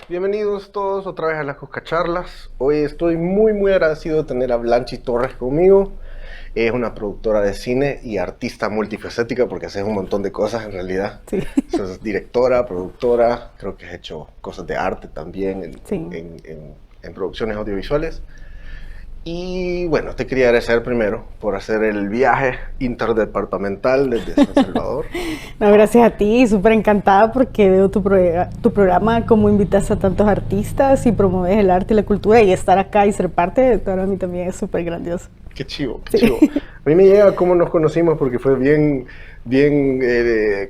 Bienvenidos todos otra vez a las Cuscacharlas. Hoy estoy muy agradecido de tener a Blanchi Torres conmigo. Es una productora de cine y artista multifacética porque haces un montón de cosas en realidad. Sí. Sos directora, productora, creo que has hecho cosas de arte también Sí. en producciones audiovisuales. Y bueno, te quería agradecer primero por hacer el viaje interdepartamental desde San Salvador. No, gracias a ti, súper encantada porque veo tu programa, cómo invitas a tantos artistas y promueves el arte y la cultura, y estar acá y ser parte de todo a mí también es súper grandioso. Qué chivo, qué chivo. A mí me llega cómo nos conocimos porque fue bien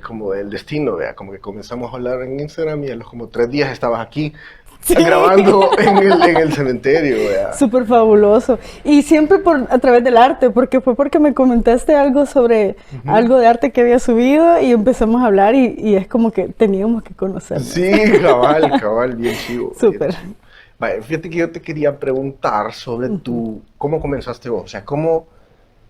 como el destino, ¿vea? Como que comenzamos a hablar en Instagram y a los como 3 días estabas aquí. Sí. Grabando en el cementerio, ¿vea? Súper fabuloso. Y siempre a través del arte, porque fue porque me comentaste algo sobre algo de arte que había subido y empezamos a hablar y es como que teníamos que conocernos. Sí, cabal, bien chivo. Súper. Bien chivo. Vale, fíjate que yo te quería preguntar sobre cómo comenzaste vos, o sea,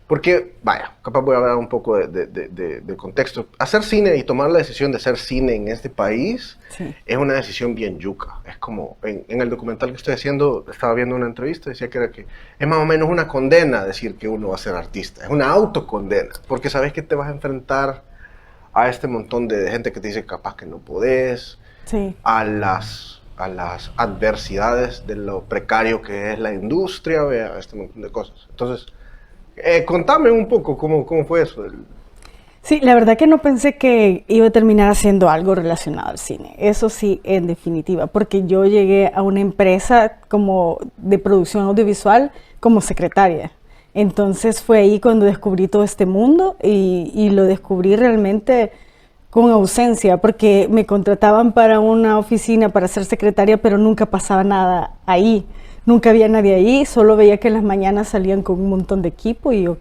porque, vaya, capaz voy a hablar un poco de contexto. Hacer cine y tomar la decisión de hacer cine en este país es una decisión bien yuca. Es como, en el documental que estoy haciendo, estaba viendo una entrevista, decía que es más o menos una condena decir que uno va a ser artista. Es una autocondena, porque sabes que te vas a enfrentar a este montón de gente que te dice capaz que no podés, a las adversidades de lo precario que es la industria, vea, este montón de cosas. Entonces, contame un poco cómo fue eso. Sí, la verdad que no pensé que iba a terminar haciendo algo relacionado al cine. Eso sí, en definitiva, porque yo llegué a una empresa como de producción audiovisual como secretaria. Entonces fue ahí cuando descubrí todo este mundo y lo descubrí realmente con ausencia, porque me contrataban para una oficina para ser secretaria, pero nunca pasaba nada ahí. Nunca había nadie ahí, solo veía que en las mañanas salían con un montón de equipo y yo,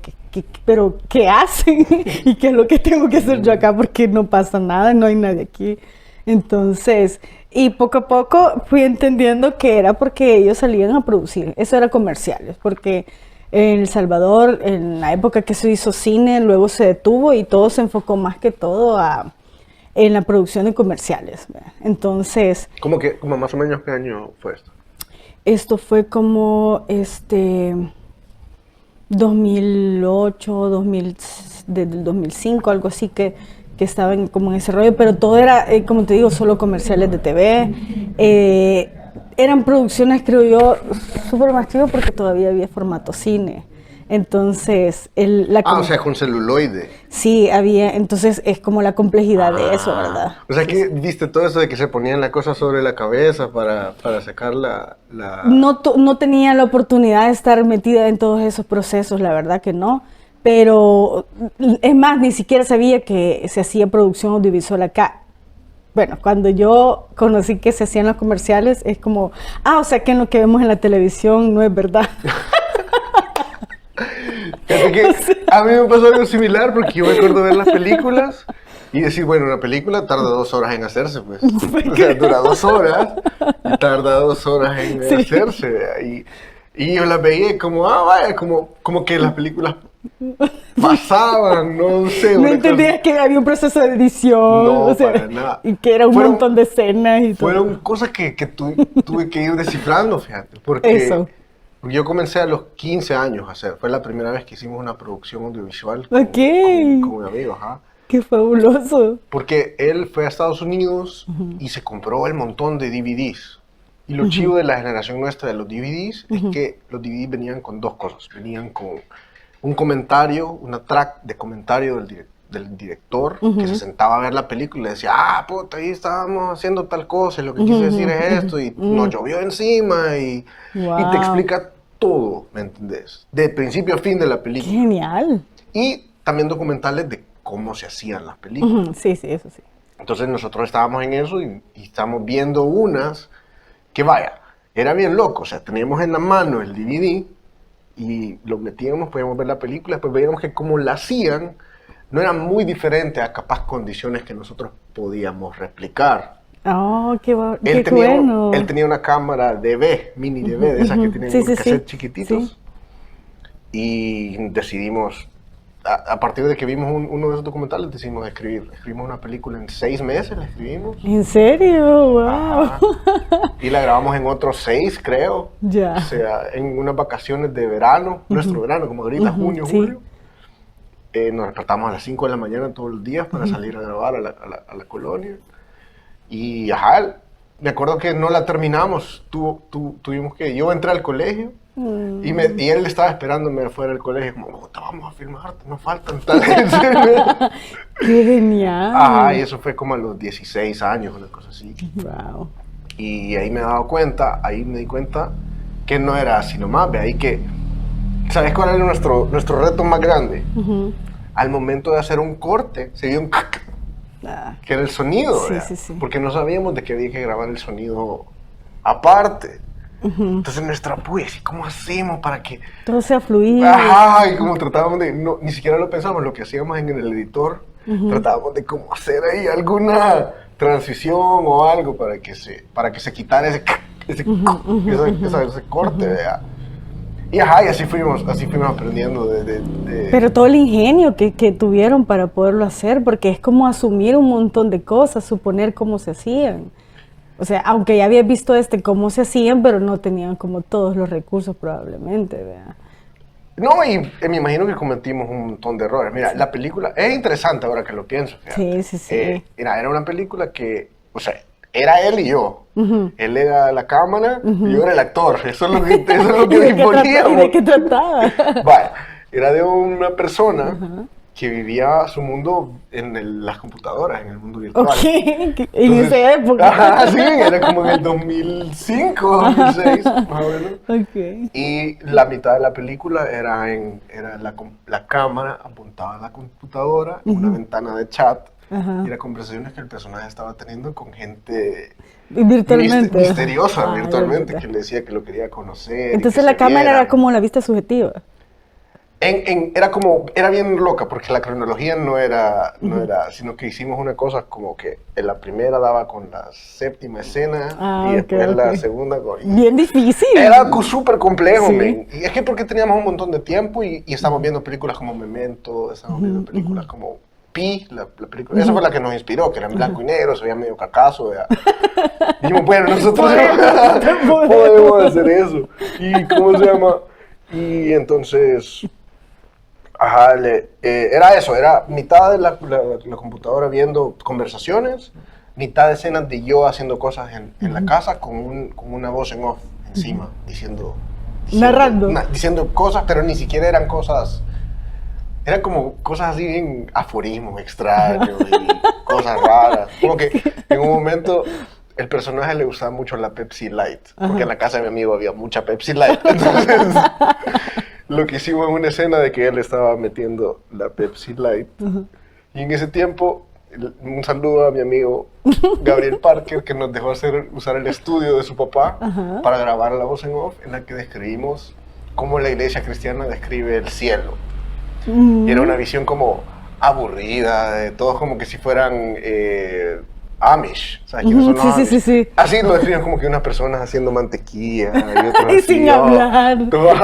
¿pero qué hacen? ¿Y qué es lo que tengo que hacer yo acá? Porque no pasa nada, no hay nadie aquí. Entonces, y poco a poco fui entendiendo que era porque ellos salían a producir, eso era comerciales, porque en El Salvador, en la época que se hizo cine, luego se detuvo y todo se enfocó más que todo en la producción de comerciales. Entonces... ¿Como más o menos qué año fue esto? Esto fue como 2008, del 2005, algo así que estaba como en ese rollo, pero todo era, como te digo, solo comerciales de TV. Eran producciones, creo yo, súper masivas porque todavía había formato cine. Entonces, o sea, con celuloide. Sí, había, entonces es como la complejidad de eso, ¿verdad? O sea, que viste todo eso de que se ponían la cosa sobre la cabeza para sacar la... No tenía la oportunidad de estar metida en todos esos procesos, la verdad que no. Pero, es más, ni siquiera sabía que se hacía producción audiovisual acá. Bueno, cuando yo conocí que se hacían los comerciales, es como, o sea que lo que vemos en la televisión no es verdad. A mí me pasó algo similar porque yo me acuerdo de ver las películas y decir, bueno, una película tarda 2 horas en hacerse, pues. O sea, dura 2 horas y tarda 2 horas en hacerse. Y yo las veía como, vaya, como que las películas pasaban, no sé. No entendías que había un proceso de edición. No, o sea, para nada. Y que era un montón de escenas y todo. Fueron cosas que tuve que ir descifrando, fíjate. Porque yo comencé a los 15 años a hacer. Fue la primera vez que hicimos una producción audiovisual con un amigo, ajá. ¡Qué fabuloso! Porque él fue a Estados Unidos y se compró el montón de DVDs. Y lo chivo de la generación nuestra de los DVDs es que los DVDs venían con 2 cosas. Venían con un comentario, una track de comentario del director que se sentaba a ver la película y decía, puta, ahí estábamos haciendo tal cosa, y lo que quise decir es esto, y nos llovió encima, y te explica todo, ¿me entendés? De principio a fin de la película. ¡Qué genial! Y también documentales de cómo se hacían las películas. Sí, eso sí. Entonces nosotros estábamos en eso y estábamos viendo unas que, vaya, era bien loco. O sea, teníamos en la mano el DVD y lo metíamos, podíamos ver la película, después veíamos que como la hacían no era muy diferente a capaz condiciones que nosotros podíamos replicar. ¡Qué bueno! Él tenía una cámara DV, mini DV, de esas que tienen un cassette chiquititos. Sí. Y decidimos a partir de que vimos uno de esos documentales, decidimos escribir. Escribimos una película en 6 meses, la escribimos. ¿En serio? ¡Wow! Ajá. Y la grabamos en otros 6, creo. Ya. O sea, en unas vacaciones de verano, nuestro verano, como ahorita, junio, sí. julio. Nos despertamos a las 5 de la mañana todos los días para salir a grabar a la colonia. Y ajá, me acuerdo que no la terminamos. Tuvimos que... Yo entré al colegio y él estaba esperándome afuera del colegio. Como, "Bota, vamos a filmarte, nos faltan tal". ¡Qué genial! Ajá, y eso fue como a los 16 años, una cosa así. Wow. Y ahí me di cuenta que no era así nomás. Ve ahí que... ¿Sabes cuál era nuestro reto más grande? Al momento de hacer un corte, se dio un... que era el sonido, Sí. porque no sabíamos de que había que grabar el sonido aparte. Entonces nuestra pues, ¿cómo hacemos para que todo sea fluido? Ajá, y como tratábamos de, no, ni siquiera lo pensamos, lo que hacíamos en el editor, tratábamos de cómo hacer ahí alguna transición o algo para que se quitara ese corte, ¿verdad? Y ajá, y así fuimos aprendiendo Pero todo el ingenio que tuvieron para poderlo hacer, porque es como asumir un montón de cosas, suponer cómo se hacían. O sea, aunque ya habías visto cómo se hacían, pero no tenían como todos los recursos probablemente, ¿verdad? No, y me imagino que cometimos un montón de errores. Mira, la película es interesante ahora que lo pienso. Fíjate. Sí. Mira, era una película que, o sea, era él y yo. Él era la cámara y yo era el actor. Eso es lo que disponíamos. ¿Y de qué trataba? Vaya, era de una persona que vivía su mundo en las computadoras, en el mundo virtual. Ok, en esa época. Ajá, sí, era como en el 2005, 2006, más o menos. Okay. Y la mitad de la película era la cámara apuntada a la computadora, una ventana de chat, y las conversaciones que el personaje estaba teniendo con gente virtualmente. misteriosa, virtualmente, que le decía que lo quería conocer. Entonces la cámara era como la vista subjetiva. Era bien loca, porque la cronología no era, sino que hicimos una cosa como que en la primera daba con la 7ª escena y después la segunda. Bien difícil. Era súper complejo, Sí. men. Y es que porque teníamos un montón de tiempo y estábamos viendo películas como Memento, estábamos viendo películas como Pi, la película. Esa fue la que nos inspiró, que era en blanco y negro, se veía medio cacazo. Dijimos, bueno, nosotros podemos hacer eso. ¿Y cómo se llama? Y entonces... Ajá, era eso, era mitad de la computadora viendo conversaciones, mitad de escenas de yo haciendo cosas en la casa con una voz en off encima, narrando. Diciendo cosas, pero ni siquiera eran cosas, eran como cosas así bien aforismos extraños y cosas raras. Como que en un momento el personaje le gustaba mucho la Pepsi Light, porque en la casa de mi amigo había mucha Pepsi Light. Entonces... Lo que hicimos en una escena de que él estaba metiendo la Pepsi Light. Y en ese tiempo, un saludo a mi amigo Gabriel Parker, que nos dejó usar el estudio de su papá para grabar la voz en off, en la que describimos cómo la iglesia cristiana describe el cielo. Y era una visión como aburrida, de todos como que si fueran... Amish, ¿sabes quiénes son los Amish? Sí. Así lo describen como que unas personas haciendo mantequilla y otros Y así, sin hablar. Entonces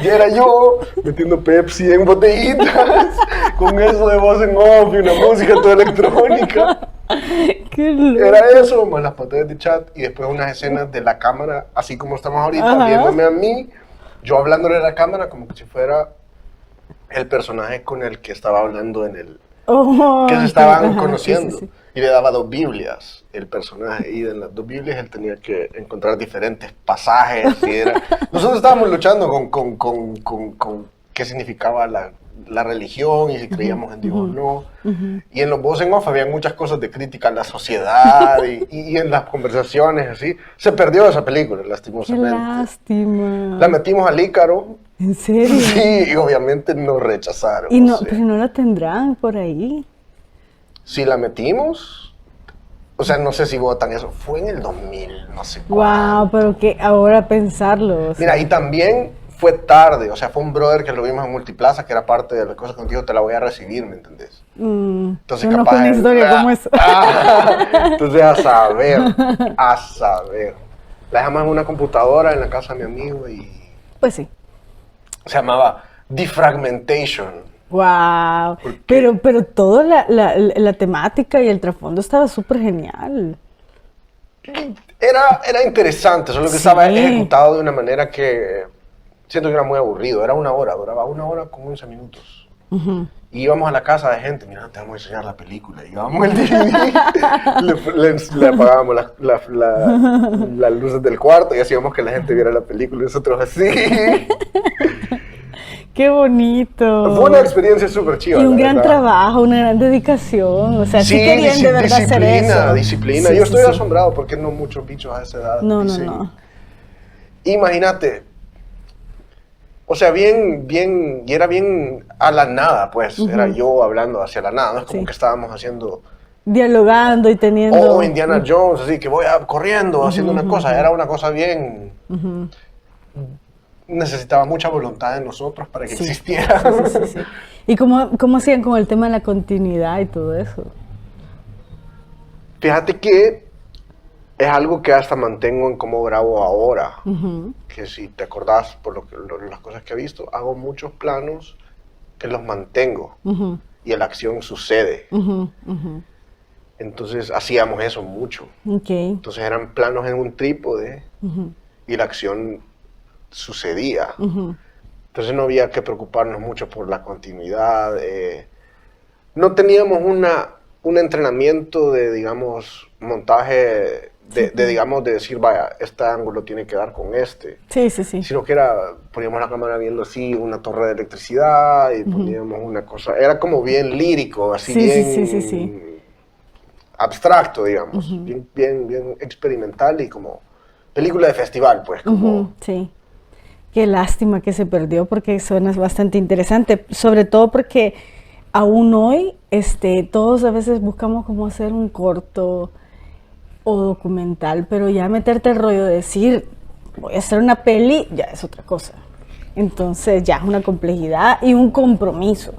ya era yo metiendo Pepsi en botellitas con eso de voz en off y una música toda electrónica. Qué loco. Era eso, más las pantallas de chat y después unas escenas de la cámara, así como estamos ahorita, viéndome a mí, yo hablándole a la cámara como si fuera el personaje con el que estaba hablando que se estaban conociendo. Sí. Y le daba 2 Biblias, el personaje, y en las 2 Biblias él tenía que encontrar diferentes pasajes. Nosotros estábamos luchando con qué significaba la religión y si creíamos en Dios o no. Y en los voz en off había muchas cosas de crítica a la sociedad y en las conversaciones así. Se perdió esa película, lastimosamente. Qué lástima. La metimos al Ícaro. ¿En serio? Sí, y obviamente nos rechazaron. Y no, pero no la tendrán por ahí. Si la metimos, o sea, no sé si votan eso. Fue en el 2000, no sé cuándo. Wow, pero que ahora pensarlo. Mira, y también fue tarde, o sea, fue un brother que lo vimos en Multiplaza, que era parte de las cosas que nos dijo, te la voy a recibir, ¿me entendés? Entonces, no capaz... con una historia como esa. Entonces, a saber. La dejamos en una computadora en la casa de mi amigo y... Pues sí. Se llamaba defragmentation. Wow. Porque Pero toda la temática y el trasfondo estaba súper genial. era interesante, solo que Sí. estaba ejecutado de una manera que siento que era muy aburrido. Era una hora, duraba una hora con 11 minutos. Y íbamos a la casa de gente, mira, te vamos a enseñar la película. Y llevábamos el DVD, le apagábamos las luces del cuarto y hacíamos que la gente viera la película y nosotros así. Qué bonito. Fue una experiencia súper chiva. Y un la gran verdad. trabajo, una gran dedicación. O sea, sí, Sí, querían de verdad hacer eso. disciplina. Sí, Yo sí, estoy sí. asombrado porque no muchos bichos a esa edad. No, no, dicen. no. Imagínate, o sea, y era bien a la nada, pues, era yo hablando hacia la nada, no es como Sí. que estábamos haciendo, Dialogando y teniendo... oh, Indiana Jones, así que voy corriendo, haciendo una cosa, era una cosa bien, necesitaba mucha voluntad de nosotros para que Sí. existiera. Sí, sí, sí. ¿Y cómo hacían con el tema de la continuidad y todo eso? Fíjate que es algo que hasta mantengo en cómo grabo ahora. Que si te acordás por las cosas que he visto, hago muchos planos que los mantengo y la acción sucede. Entonces hacíamos eso mucho. Ok. Entonces eran planos en un trípode y la acción sucedía. Entonces no había que preocuparnos mucho por la continuidad. No teníamos un entrenamiento de, digamos, montaje digamos, de decir, vaya, este ángulo tiene que dar con este. Sí, sí, sí. Sino que poníamos la cámara viendo así una torre de electricidad y poníamos una cosa, era como bien lírico, así Sí, bien sí, sí, sí, sí. abstracto, digamos, bien experimental y como película de festival, pues, como... Sí. Qué lástima que se perdió porque suena bastante interesante, sobre todo porque aún hoy todos a veces buscamos como hacer un corto o documental, pero ya meterte el rollo de decir voy a hacer una peli ya es otra cosa. Entonces ya es una complejidad y un compromiso,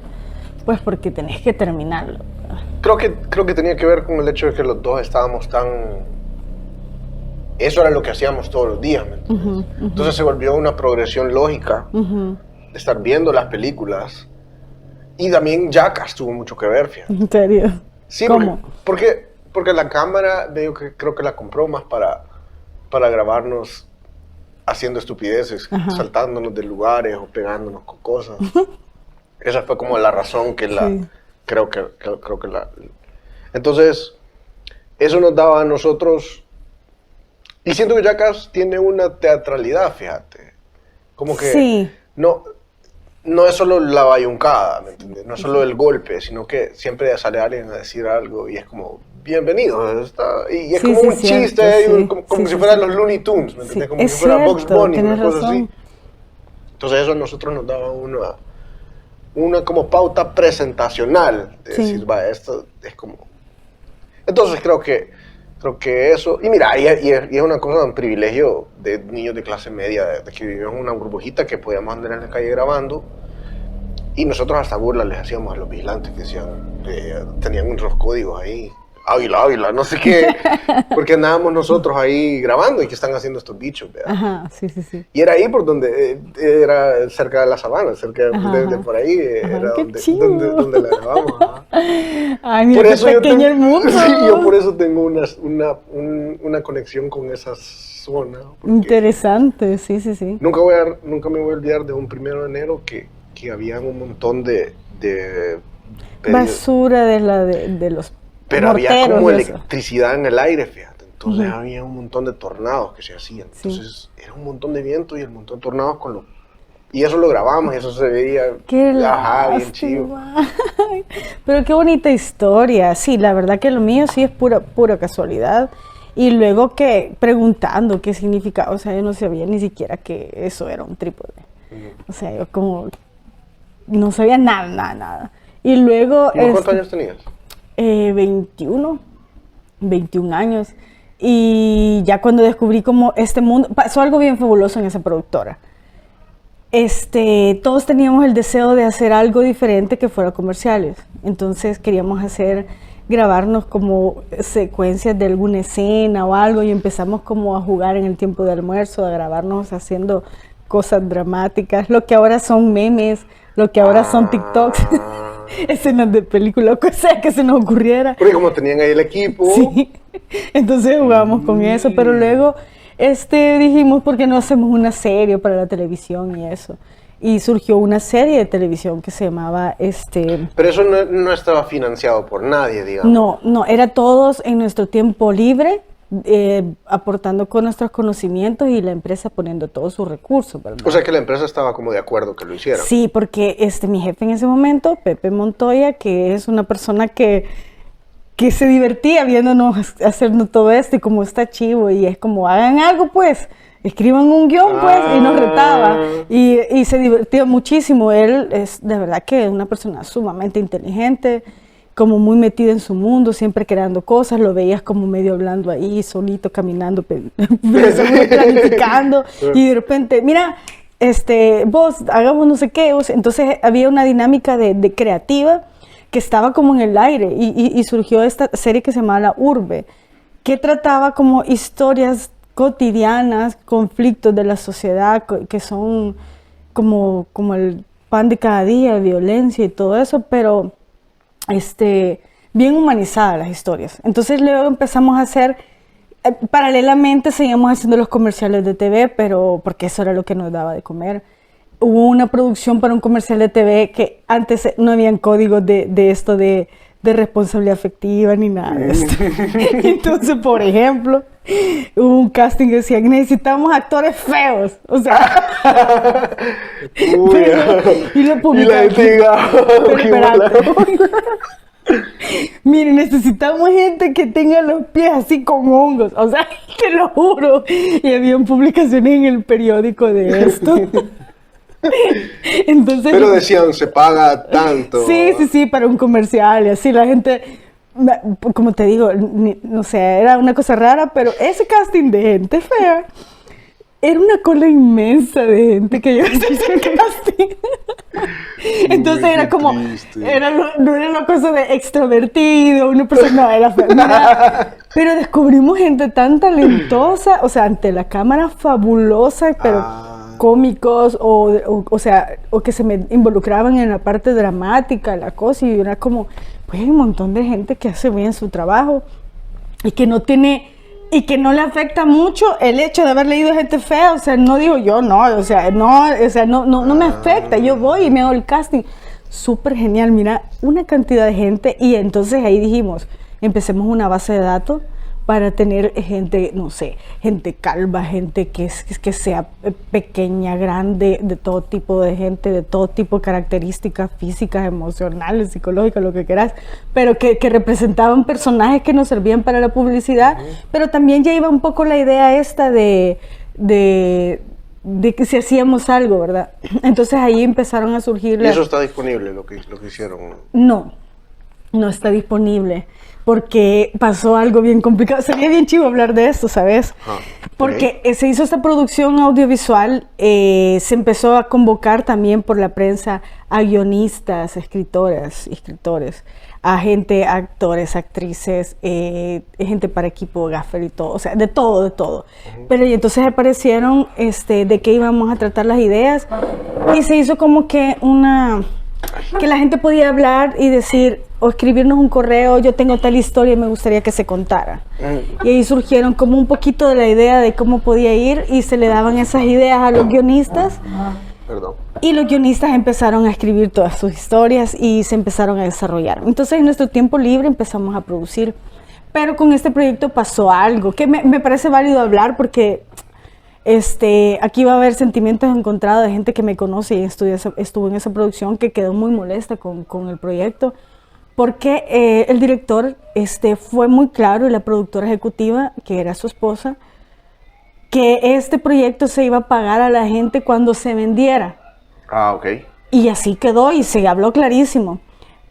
pues porque tenés que terminarlo. Creo que tenía que ver con el hecho de que los dos estábamos tan... Eso era lo que hacíamos todos los días, ¿me entiendes? Entonces se volvió una progresión lógica de estar viendo las películas. Y también Jackass tuvo mucho que ver, fíjate. ¿En serio? Sí, ¿Cómo? porque la cámara, creo que la compró más para grabarnos haciendo estupideces, saltándonos de lugares o pegándonos con cosas. Esa fue como la razón que Sí. creo que Entonces, eso nos daba a nosotros... Y siento que Jackass tiene una teatralidad, fíjate. Como que Sí. no es solo la bayuncada, ¿me entiendes? No es solo el golpe, sino que siempre sale alguien a decir algo y es como, bienvenido. Y es Sí, como sí, un cierto, chiste, sí. como Sí, si sí, fueran sí. los Looney Tunes, ¿me entiendes? Sí, Como es si fuera Bugs cierto, Bunny, tienes una cosa razón. así. Entonces eso a nosotros nos daba una como pauta presentacional de Sí. decir, va, esto es como... Entonces creo que eso, y mira, y es una cosa, un privilegio de niños de clase media, de que vivíamos en una burbujita que podíamos andar en la calle grabando, y nosotros hasta burlas les hacíamos a los vigilantes que decían, tenían unos códigos ahí, Ávila, no sé qué, porque andábamos nosotros ahí grabando y que están haciendo estos bichos, ¿verdad? Ajá, sí, sí, sí. Y era ahí por donde, era cerca de la sabana, cerca de por ahí, Ajá, era qué donde, chido. donde la grabamos. Ajá. Ay, mira qué pequeño el mundo. Sí, yo por eso tengo una conexión con esa zona. porque Interesante, sí, sí, sí. Nunca me voy a olvidar de un 1 de enero que había un montón de Basura de los pero había morteros como y eso. electricidad en el aire, fíjate. Entonces había un montón de tornados que se hacían. Sí. Entonces era un montón de viento y el montón de tornados y eso lo grabamos y eso se veía. Qué Ajá, bien chido. lástima. Pero qué bonita historia. Sí, la verdad que lo mío sí es pura casualidad. Y luego que preguntando qué significaba, o sea, yo no sabía ni siquiera que eso era un trípode. O sea, yo como no sabía nada. Y luego... ¿Cuántos años tenías? 21 años. Y ya cuando descubrí como este mundo, pasó algo bien fabuloso en esa productora. Todos teníamos el deseo de hacer algo diferente que fuera comerciales. Entonces queríamos grabarnos como secuencias de alguna escena o algo y empezamos como a jugar en el tiempo de almuerzo, a grabarnos haciendo cosas dramáticas, lo que ahora son memes, lo que ahora son TikToks, escenas de película, o sea que se nos ocurriera. Porque como tenían ahí el equipo. Sí, entonces jugábamos con eso, pero luego dijimos, ¿por qué no hacemos una serie para la televisión y eso? Y surgió una serie de televisión que se llamaba Pero eso no estaba financiado por nadie, digamos. No, era todos en nuestro tiempo libre, aportando con nuestros conocimientos y la empresa poniendo todos sus recursos, ¿verdad? O sea que la empresa estaba como de acuerdo que lo hicieran. Sí, porque mi jefe en ese momento, Pepe Montoya, que es una persona que se divertía viéndonos hacernos todo esto, y como está chivo, y es como, hagan algo pues, escriban un guión pues, y nos retaba, y se divertía muchísimo. Él es de verdad que es una persona sumamente inteligente, como muy metida en su mundo, siempre creando cosas, lo veías como medio hablando ahí, solito, caminando, planificando, y de repente, mira, vos, hagamos no sé qué, entonces había una dinámica de creativa, que estaba como en el aire, y surgió esta serie que se llama La Urbe, que trataba como historias cotidianas, conflictos de la sociedad, que son como el pan de cada día, violencia y todo eso, pero bien humanizadas las historias. Entonces luego empezamos a hacer, paralelamente seguíamos haciendo los comerciales de TV, pero porque eso era lo que nos daba de comer. Hubo una producción para un comercial de TV que antes no habían códigos de esto de responsabilidad afectiva ni nada de esto. Entonces, por ejemplo, hubo un casting que decía, necesitamos actores feos. O sea, y lo publicaron. Miren, necesitamos gente que tenga los pies así con hongos. O sea, te lo juro. Y habían publicaciones en el periódico de esto. Entonces, pero decían, se paga tanto. Sí, para un comercial y así la gente, como te digo, no sé, era una cosa rara, pero ese casting de gente fea, era una cola inmensa de gente que iba a hacer ese casting. Entonces era como, no era una cosa de extrovertido, una persona, no, era fea. Pero descubrimos gente tan talentosa, o sea, ante la cámara fabulosa, pero cómicos, o sea, o que se me involucraban en la parte dramática, la cosa, y era como, pues hay un montón de gente que hace bien su trabajo y que no le afecta mucho el hecho de haber leído gente fea. O sea, no digo yo, no me afecta, yo voy y me hago el casting. Súper genial, mira, una cantidad de gente, y entonces ahí dijimos, empecemos una base de datos para tener gente, no sé, gente calva, gente que sea pequeña, grande, de todo tipo de gente, de todo tipo de características físicas, emocionales, psicológicas, lo que quieras, pero que representaban personajes que nos servían para la publicidad, pero también ya iba un poco la idea esta de que si hacíamos algo, ¿verdad? Entonces ahí empezaron a surgir... ¿Y eso está disponible, lo que hicieron? No está disponible, porque pasó algo bien complicado. Sería bien chivo hablar de esto, ¿sabes? Porque se hizo esta producción audiovisual, se empezó a convocar también por la prensa a guionistas, escritoras, escritores, a gente, actores, actrices, gente para equipo, gaffer y todo, o sea, de todo. Pero y entonces aparecieron de qué íbamos a tratar las ideas, y se hizo como que que la gente podía hablar y decir, o escribirnos un correo, yo tengo tal historia y me gustaría que se contara. Y ahí surgieron como un poquito de la idea de cómo podía ir, y se le daban esas ideas a los guionistas. Y los guionistas empezaron a escribir todas sus historias y se empezaron a desarrollar. Entonces en nuestro tiempo libre empezamos a producir. Pero con este proyecto pasó algo que me parece válido hablar, porque aquí va a haber sentimientos encontrados de gente que me conoce y estuvo en esa producción, que quedó muy molesta con el proyecto, porque el director fue muy claro, y la productora ejecutiva, que era su esposa, que este proyecto se iba a pagar a la gente cuando se vendiera. Ok. Y así quedó, y se habló clarísimo.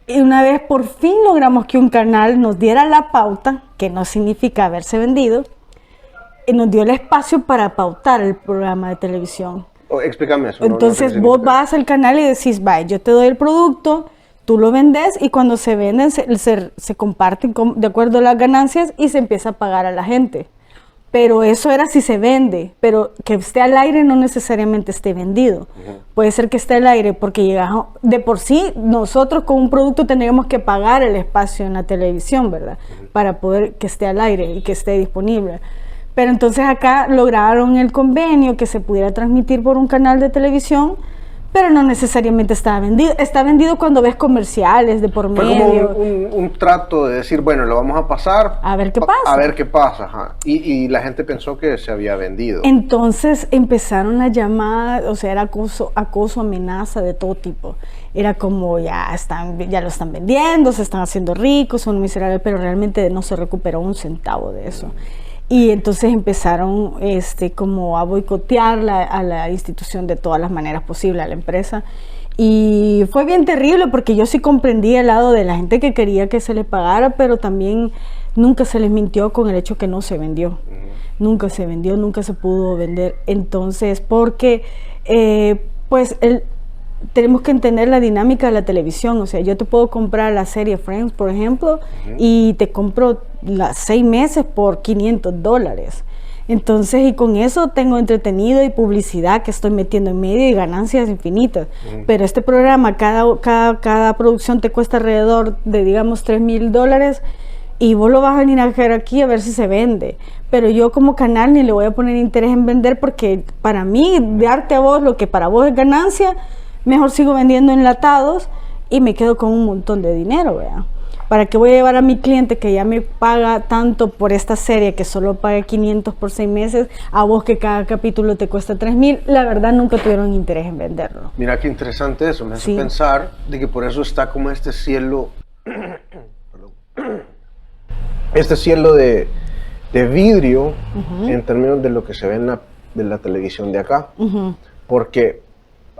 Y una vez por fin logramos que un canal nos diera la pauta, que no significa haberse vendido, y nos dio el espacio para pautar el programa de televisión. Explícame eso. Entonces vos vas al canal y decís, vaya, yo te doy el producto, tú lo vendes, y cuando se venden se comparten de acuerdo a las ganancias, y se empieza a pagar a la gente. Pero eso era si se vende, pero que esté al aire no necesariamente esté vendido. Puede ser que esté al aire porque llega, de por sí nosotros con un producto tendríamos que pagar el espacio en la televisión, ¿verdad? Para poder que esté al aire y que esté disponible. Pero entonces acá lograron el convenio que se pudiera transmitir por un canal de televisión, pero no necesariamente está vendido. Está vendido cuando ves comerciales de por Fue medio. como un trato de decir, bueno, lo vamos a pasar. A ver qué pasa. A ver qué pasa, ajá. Y la gente pensó que se había vendido. Entonces empezaron a llamar, o sea, era acoso, amenaza de todo tipo. Era como ya lo están vendiendo, se están haciendo ricos, son miserables, pero realmente no se recuperó un centavo de eso. Y entonces empezaron como a boicotear a la institución de todas las maneras posibles, a la empresa. Y fue bien terrible porque yo sí comprendí el lado de la gente que quería que se le pagara, pero también nunca se les mintió con el hecho que no se vendió. Nunca se vendió, nunca se pudo vender. Entonces, porque pues tenemos que entender la dinámica de la televisión. O sea, yo te puedo comprar la serie Friends, por ejemplo, y te compro 6 meses por $500. Entonces, y con eso tengo entretenido y publicidad que estoy metiendo en medio y ganancias infinitas. Pero este programa, cada producción te cuesta alrededor de, digamos, $3,000 y vos lo vas a venir a hacer aquí a ver si se vende. Pero yo como canal ni le voy a poner interés en vender porque para mí, darte a vos lo que para vos es ganancia, mejor sigo vendiendo enlatados y me quedo con un montón de dinero, ¿verdad? ¿Para qué voy a llevar a mi cliente que ya me paga tanto por esta serie que solo paga 500 por 6 meses, a vos que cada capítulo te cuesta 3,000? La verdad nunca tuvieron interés en venderlo. Mira qué interesante eso, me hace pensar de que por eso está como este cielo, este cielo de vidrio en términos de lo que se ve de la televisión de acá, porque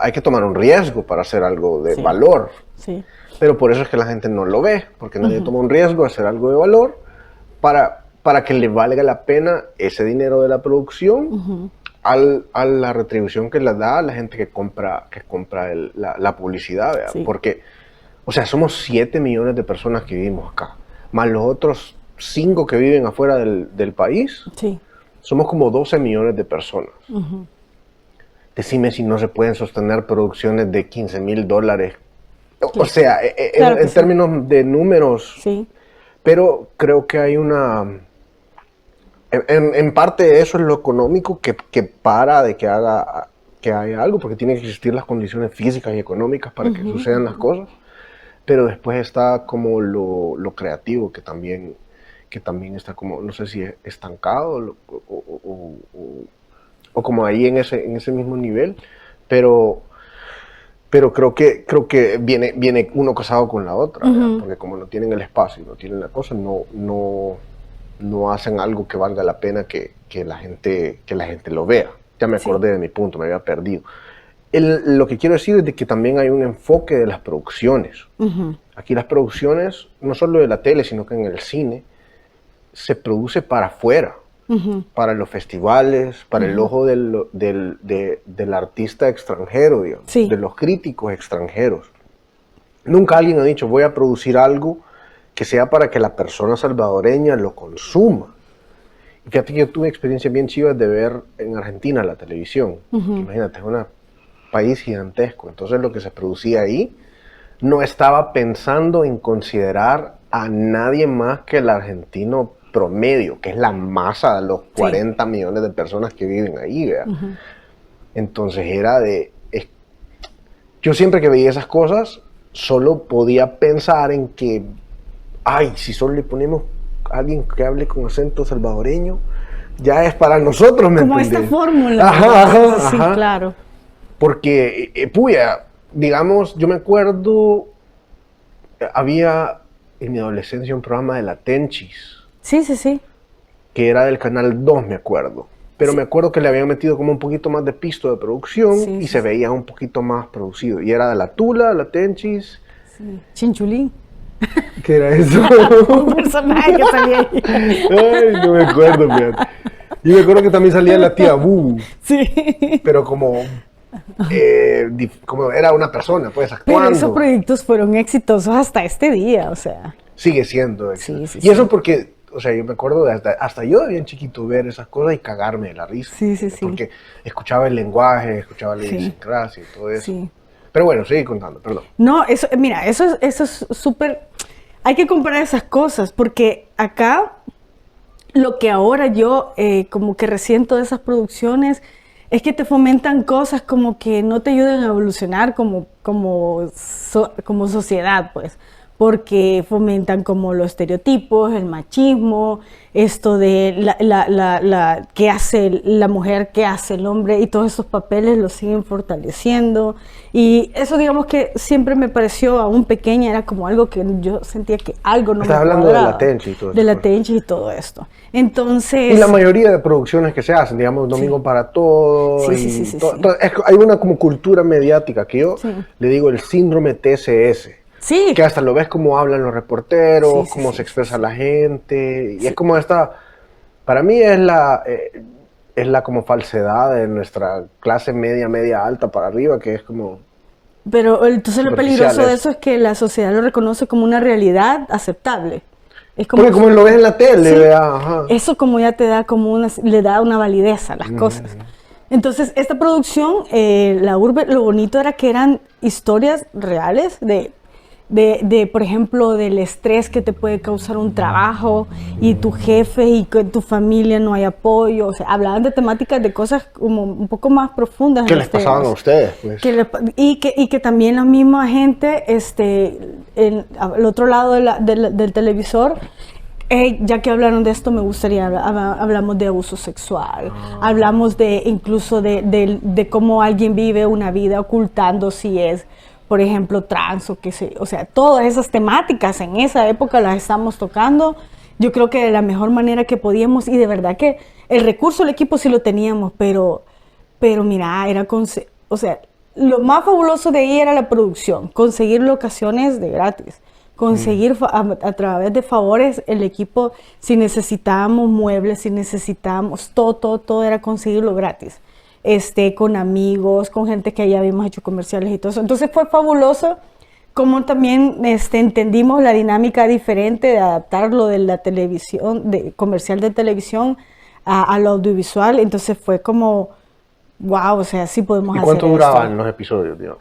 hay que tomar un riesgo para hacer algo de valor. Sí. Pero por eso es que la gente no lo ve, porque nadie toma un riesgo de hacer algo de valor para que le valga la pena ese dinero de la producción a la retribución que le da a la gente que compra la publicidad, ¿verdad? Sí. Porque, o sea, somos 7 millones de personas que vivimos acá, más los otros 5 que viven afuera del país. Sí. Somos como 12 millones de personas. Decime si no se pueden sostener producciones de $15,000. O sea, Claro en términos de números, sí. Pero creo que hay en parte eso es lo económico que para de que haya algo, porque tienen que existir las condiciones físicas y económicas para que sucedan las cosas, pero después está como lo creativo que también está como, no sé si estancado o como ahí en ese mismo nivel, pero creo que viene uno casado con la otra, porque como no tienen el espacio, no tienen la cosa, no hacen algo que valga la pena que la gente lo vea. Ya me acordé de mi punto, me había perdido. Lo que quiero decir es de que también hay un enfoque de las producciones. Aquí las producciones, no solo de la tele, sino que en el cine, se produce para afuera. Para los festivales, para el ojo del artista extranjero, digamos, de los críticos extranjeros. Nunca alguien ha dicho, voy a producir algo que sea para que la persona salvadoreña lo consuma. Y fíjate que yo tuve experiencias bien chivas de ver en Argentina la televisión. Imagínate, es un país gigantesco. Entonces lo que se producía ahí no estaba pensando en considerar a nadie más que el argentino promedio, que es la masa de los 40 millones de personas que viven ahí, ¿verdad? Entonces yo siempre que veía esas cosas, solo podía pensar en que, si solo le ponemos a alguien que hable con acento salvadoreño, ya es para nosotros, ¿me entiendes? Como esta fórmula. Ajá. Sí, claro. Porque, digamos, yo me acuerdo, había en mi adolescencia un programa de la Tenchis. Sí. Que era del Canal 2, me acuerdo. Pero me acuerdo que le habían metido como un poquito más de pisto de producción y se veía un poquito más producido. Y era de la Tula, la Tenchis. Sí. Chinchulín. ¿Qué era eso? Un personaje que salía ahí. Ay, no me acuerdo, fíjate. Yo me acuerdo que también salía la tía Bu. Sí. Pero como era una persona, pues, actuando. Pero esos proyectos fueron exitosos hasta este día, o sea. Sigue siendo éxito. Sí. Y eso porque o sea, yo me acuerdo de hasta yo de bien chiquito ver esas cosas y cagarme de la risa. Sí, sí, sí. Porque escuchaba el lenguaje, escuchaba la Sí. idiosincrasia y todo eso. Sí. Pero bueno, sigue contando, perdón. No, eso, mira, eso es súper... Hay que comparar esas cosas, porque acá lo que ahora yo como que resiento de esas producciones es que te fomentan cosas como que no te ayudan a evolucionar como sociedad, pues. Porque fomentan como los estereotipos, el machismo, esto de qué hace la mujer, qué hace el hombre, y todos esos papeles los siguen fortaleciendo. Y eso, digamos que siempre me pareció, aún pequeña, era como algo que yo sentía que algo no me Estás hablando cuadraba. de la Tenchi y todo eso. De la Tenchi y todo esto. Entonces... Y la mayoría de producciones que se hacen, digamos, Domingo para Todos. Sí, y sí, sí, sí, todo, sí. Hay una como cultura mediática que yo Sí. le digo el síndrome TCS. Sí. Que hasta lo ves cómo hablan los reporteros, Sí, sí, cómo sí, se expresa sí. la gente. Y Sí. es como para mí es la como falsedad de nuestra clase media alta para arriba, que es como... Pero entonces lo peligroso de superficiales. eso es que la sociedad lo reconoce como una realidad aceptable. Es Porque como lo ves en la tele, Sí. ¿verdad? Ajá. Eso como ya te da le da una validez a las cosas. Entonces, esta producción, La Urbe, lo bonito era que eran historias reales por ejemplo, del estrés que te puede causar un trabajo y tu jefe y que en tu familia no hay apoyo. O sea, hablaban de temáticas, de cosas como un poco más profundas. ¿Qué en les los pasaban a temas. ustedes? Pues? Y que también la misma gente, al otro lado del televisor, ya que hablaron de esto, me gustaría, hablamos de abuso sexual, hablamos incluso de cómo alguien vive una vida ocultando si es, por ejemplo, trans o sea, todas esas temáticas en esa época las estamos tocando, yo creo que de la mejor manera que podíamos, y de verdad que el recurso, el equipo sí lo teníamos, pero mira, o sea, lo más fabuloso de ahí era la producción, conseguir locaciones de gratis, conseguir a través de favores el equipo, si necesitábamos muebles, si necesitábamos todo era conseguirlo gratis. Con amigos, con gente que ya habíamos hecho comerciales y todo eso. Entonces fue fabuloso como también entendimos la dinámica diferente de adaptar lo de la televisión, de comercial de televisión a lo audiovisual. Entonces fue como, wow, o sea, sí podemos hacer esto. ¿Y cuánto duraban los episodios, tío?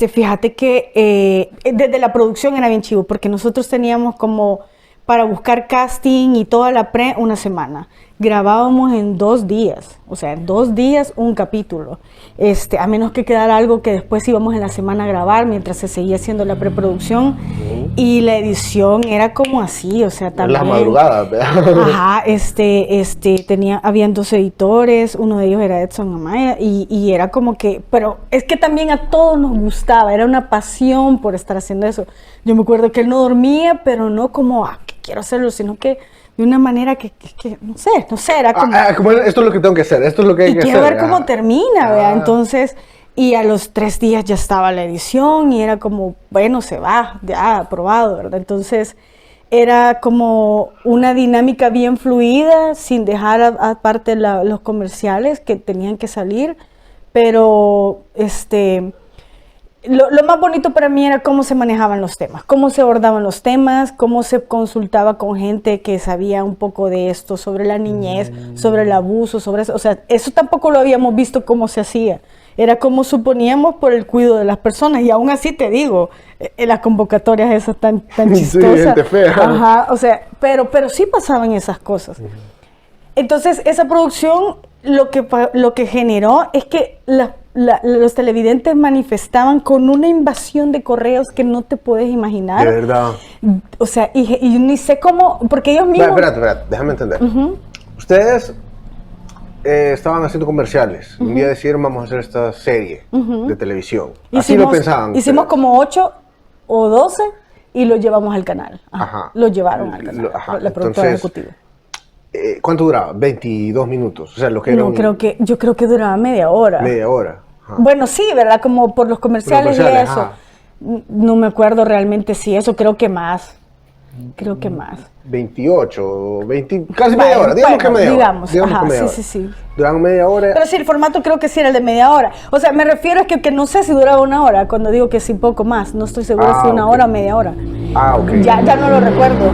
Fíjate que desde la producción era bien chivo, porque nosotros teníamos como para buscar casting y toda la una semana. Grabábamos en 2 días, o sea, en 2 días un capítulo. A menos que quedara algo que después íbamos en la semana a grabar mientras se seguía haciendo la preproducción. Y la edición era como así, o sea, también... Las madrugadas, ¿verdad? Ajá, habían 2 editores, uno de ellos era Edson Amaya, y era como que, pero es que también a todos nos gustaba, era una pasión por estar haciendo eso. Yo me acuerdo que él no dormía, pero no como, que quiero hacerlo, sino que de una manera que no sé, era como... como esto es lo que tengo que hacer, esto es lo que hay que hacer. Y quiero ver cómo termina, ¿verdad? Entonces... Y a los 3 días ya estaba la edición y era como, bueno, se va, ya aprobado, ¿verdad? Entonces era como una dinámica bien fluida, sin dejar aparte los comerciales que tenían que salir, pero lo más bonito para mí era cómo se manejaban los temas, cómo se abordaban los temas, cómo se consultaba con gente que sabía un poco de esto, sobre la niñez, sobre el abuso, sobre eso. O sea, eso tampoco lo habíamos visto cómo se hacía. Era como suponíamos por el cuidado de las personas. Y aún así te digo, las convocatorias esas tan chistosas. Sí, gente fea. Ajá, o sea, pero sí pasaban esas cosas. Entonces, esa producción lo que generó es que los televidentes manifestaban con una invasión de correos que no te puedes imaginar. De verdad. O sea, y ni sé cómo, porque ellos mismos... Espérate, déjame entender. Ustedes estaban haciendo comerciales. Un día decidieron, vamos a hacer esta serie de televisión. Así lo pensaban. Hicimos como 8 o 12 y lo llevamos al canal. Ajá. Lo llevaron al canal, la productora ejecutiva. ¿Cuánto duraba? 22 minutos. O sea, lo que era No, yo creo que duraba media hora. media hora. Ajá. Bueno, sí, ¿verdad? Como por los comerciales y eso. Ajá. No me acuerdo realmente si eso, creo que más. 28, 20, casi media hora. Digamos que media hora. Digamos, ajá, que media hora. sí. Duraban media hora. Pero sí, el formato creo que sí era el de media hora. O sea, me refiero a que no sé si duraba 1 hora, cuando digo que sí, poco más. No estoy segura si 1 hora o media hora. Ah, ok. Ya no lo recuerdo.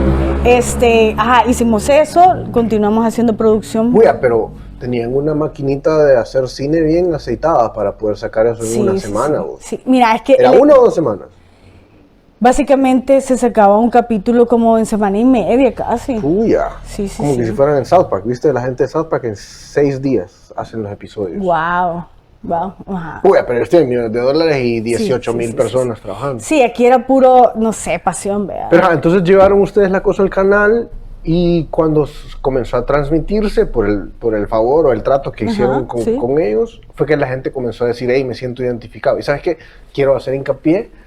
Hicimos eso, continuamos haciendo producción. Uy, pero tenían una maquinita de hacer cine bien aceitada para poder sacar eso en una semana. Sí. Mira, es que ¿Era 1 o 2 semanas? básicamente se sacaba un capítulo como en semana y media casi. Puya. Sí, Como que si fueran en South Park. ¿Viste? La gente de South Park en 6 días hacen los episodios. Wow. Ajá. Uy, pero estoy en millones de dólares y 18,000 personas trabajando. Sí, aquí era puro, no sé, pasión, vea. Pero entonces llevaron ustedes la cosa al canal y cuando comenzó a transmitirse por el favor o el trato que hicieron con ellos, fue que la gente comenzó a decir, hey, me siento identificado. Y ¿sabes qué? Quiero hacer hincapié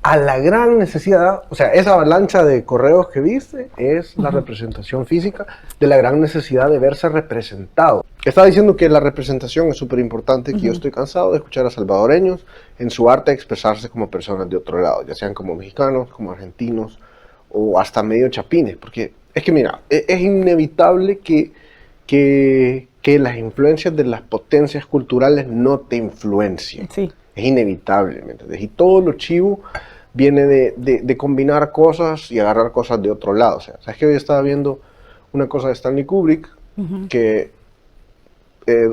a la gran necesidad, o sea, esa avalancha de correos que viste es la representación física de la gran necesidad de verse representado. Estaba diciendo que la representación es súper importante, que yo estoy cansado de escuchar a salvadoreños en su arte expresarse como personas de otro lado, ya sean como mexicanos, como argentinos o hasta medio chapines, porque es que mira, es inevitable que las influencias de las potencias culturales no te influencien. Sí. Es inevitable, ¿me entiendes? Y todo lo chivo viene de combinar cosas y agarrar cosas de otro lado. O sea, ¿sabes que hoy estaba viendo una cosa de Stanley Kubrick? Que